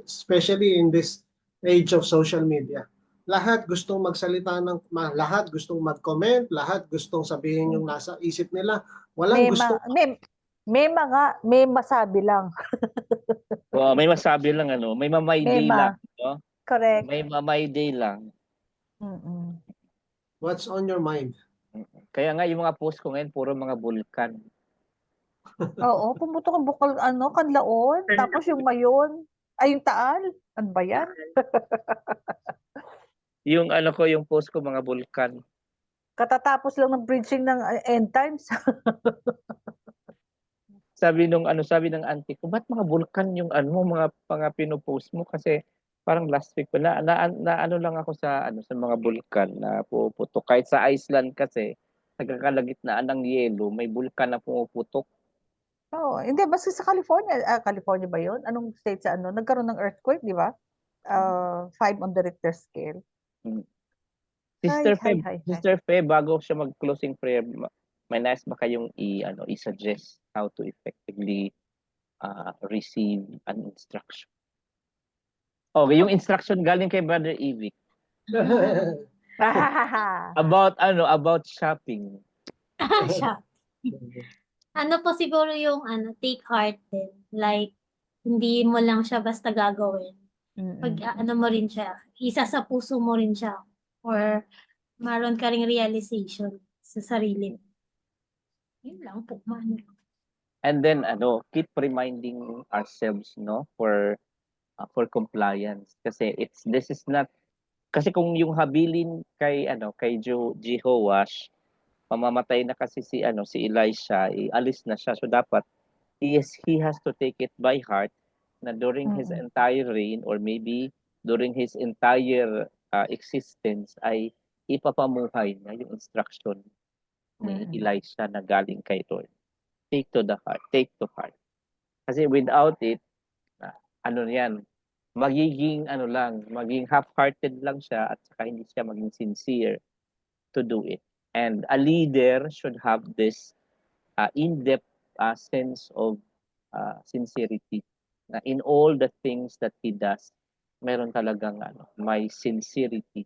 Speaker 5: especially in this age of social media. Lahat gustong magsalita lahat gustong mag-comment, lahat gustong sabihin yung nasa isip nila. Walang gustong
Speaker 2: may masabi lang.
Speaker 1: Well, may masabi lang, ano, may mamay day lang. No?
Speaker 2: Correct.
Speaker 1: May mamay day lang.
Speaker 5: What's on your mind?
Speaker 1: Kaya nga yung mga post ko ngayon, puro mga bulkan.
Speaker 2: Oo, pumutok ang bukal, kanlaon, tapos yung mayon, ay yung taal, ano ba yan?
Speaker 1: Yung ano ko, yung post ko, mga bulkan.
Speaker 2: Katatapos lang ng bridging ng end times.
Speaker 1: Sabi ng auntie ko, ba't mga bulkan yung mga pinopost mo? Kasi parang last week ko na ano lang ako sa mga bulkan na puputok. Kahit sa Iceland kasi, nagkakalagitnaan ng yelo, may bulkan na pumuputok.
Speaker 2: Oo, hindi basta sa California, California ba 'yun? Anong state sa ano, nagkaroon ng earthquake, 'di ba? 5 on the Richter scale.
Speaker 1: Mm.
Speaker 2: Hay,
Speaker 1: Sister
Speaker 2: hay,
Speaker 1: Feb,
Speaker 2: hay, hay.
Speaker 1: Sister Feb, bago siya mag-closing prayer, may nais ba kayong i-suggest how to effectively receive an instruction? Okay, yung instruction galing kay Brother Evic about shopping.
Speaker 3: Siya. Ano po siguro yung take heart din. Like, hindi mo lang siya basta gagawin. Pag ano mo rin siya, isa sa puso mo rin siya. Or maroon ka ring realization sa sarili mo. Yun lang po, man.
Speaker 1: And then keep reminding ourselves for compliance kasi this is not kasi kung yung habilin kay Jehoash, mamamatay na kasi si Elisha, alis na siya. So dapat he has to take it by heart na during his entire reign or maybe during his entire existence ay ipapamuhay niya yung instruction ni Elisha na galing kay Lord. Take to heart. Kasi without it, yan, magiging half-hearted lang siya at saka hindi siya maging sincere to do it. And a leader should have this in-depth sense of sincerity. Na in all the things that he does, meron talagang may sincerity.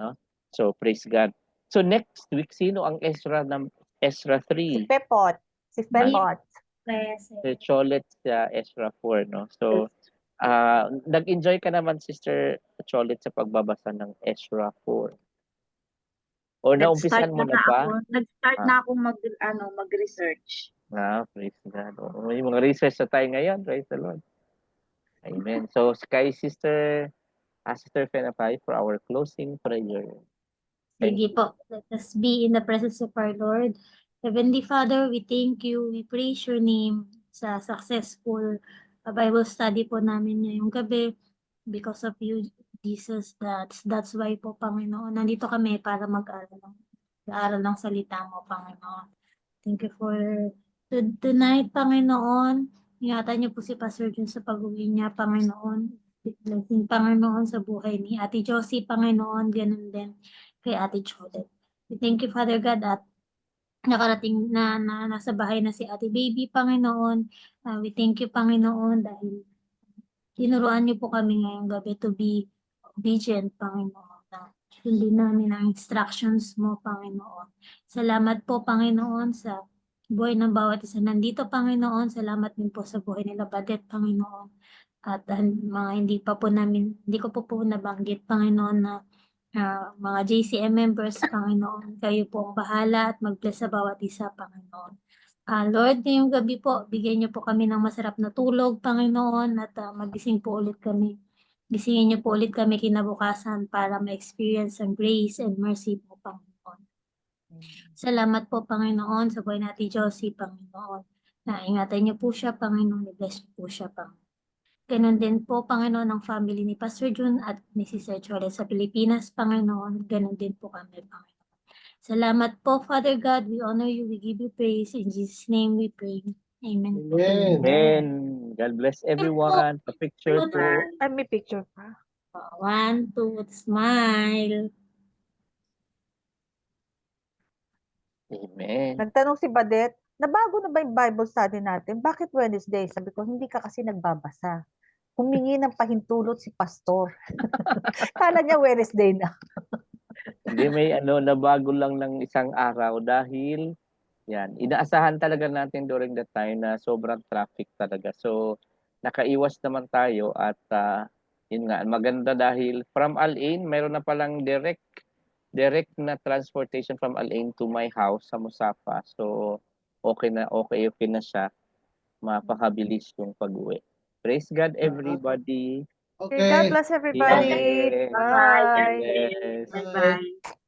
Speaker 1: No? So, praise God. So, next week, sino ang Ezra 3?
Speaker 2: Pepot. Si Pepot.
Speaker 1: Si Cholet sa Ezra 4, no? So, nag-enjoy ka naman, Sister Cholet, sa pagbabasa ng Ezra 4? O naumpisan mo na ba?
Speaker 4: Nag-start na akong mag-research.
Speaker 1: Praise God. May mga research na tayo ngayon. Praise the Lord. Amen. So, kay Sister Fenapay for our closing prayer.
Speaker 3: Sige po. Let us be in the presence of our Lord. Heavenly Father, we thank you. We praise your name sa successful Bible study po namin ngayong gabi. Because of you, Jesus, that's why po, Panginoon. Nandito kami para mag-aaral ng salita mo, Panginoon. Thank you for tonight, Panginoon. Ingatan niyo po si Pastor Jun sa pag-uwi niya, Panginoon. Blessing, Panginoon, sa buhay ni Ate Josie, Panginoon. Ganun din kay Ate Cholet. We thank you, Father God, at nakarating na nasa bahay na si Ate Baby, Panginoon. We thank you, Panginoon, dahil tinuruan niyo po kami ngayong gabi to be obedient, Panginoon. Sundin namin ang instructions mo, Panginoon. Salamat po, Panginoon, sa buhay ng bawat isa nandito, Panginoon. Salamat din po sa buhay nila, Badet, Panginoon. At mga hindi ko po nabanggit, Panginoon, na mga JCM members, Panginoon. Kayo po ang bahala at mag-bless sa bawat isa, Panginoon. Lord, ngayong gabi po, bigyan niyo po kami ng masarap na tulog, Panginoon, at magising po ulit kami. Gisingin niyo po ulit kami kinabukasan para ma-experience ang grace and mercy po, Panginoon. Salamat po, Panginoon, sa buhay natin, Josie, Panginoon. Ingatan niyo po siya, Panginoon. I-bless niyo po siya, Panginoon. Ganon din po, Panginoon, ang family ni Pastor Jun at ni Sister Cholet sa Pilipinas, Panginoon. Ganon din po kami, Panginoon. Salamat po, Father God. We honor you. We give you praise. In Jesus' name we pray. Amen.
Speaker 5: Amen.
Speaker 1: Amen. God bless everyone. Pa-picture po.
Speaker 2: Ay, may picture pa.
Speaker 3: 1, 2, smile.
Speaker 1: Amen.
Speaker 2: Nagtanong si Badet, nabago na ba yung Bible study natin? Bakit Wednesday? Sabi ko, hindi ka kasi nagbabasa. Humingi ng pahintulot si pastor. Kala niya Wednesday na.
Speaker 1: Hindi, may nabago lang ng isang araw dahil inaasahan talaga natin during the time na sobrang traffic talaga. So, nakaiwas naman tayo at yun nga, maganda dahil from Al-Ain, meron na palang direct na transportation from Al-Ain to my house sa Musapa. So, okay na siya. Mapakabilis yung pag-uwi. Praise God, everybody.
Speaker 2: Okay, God bless everybody.
Speaker 1: Yes.
Speaker 2: Bye.
Speaker 1: Yes.
Speaker 4: Bye-bye.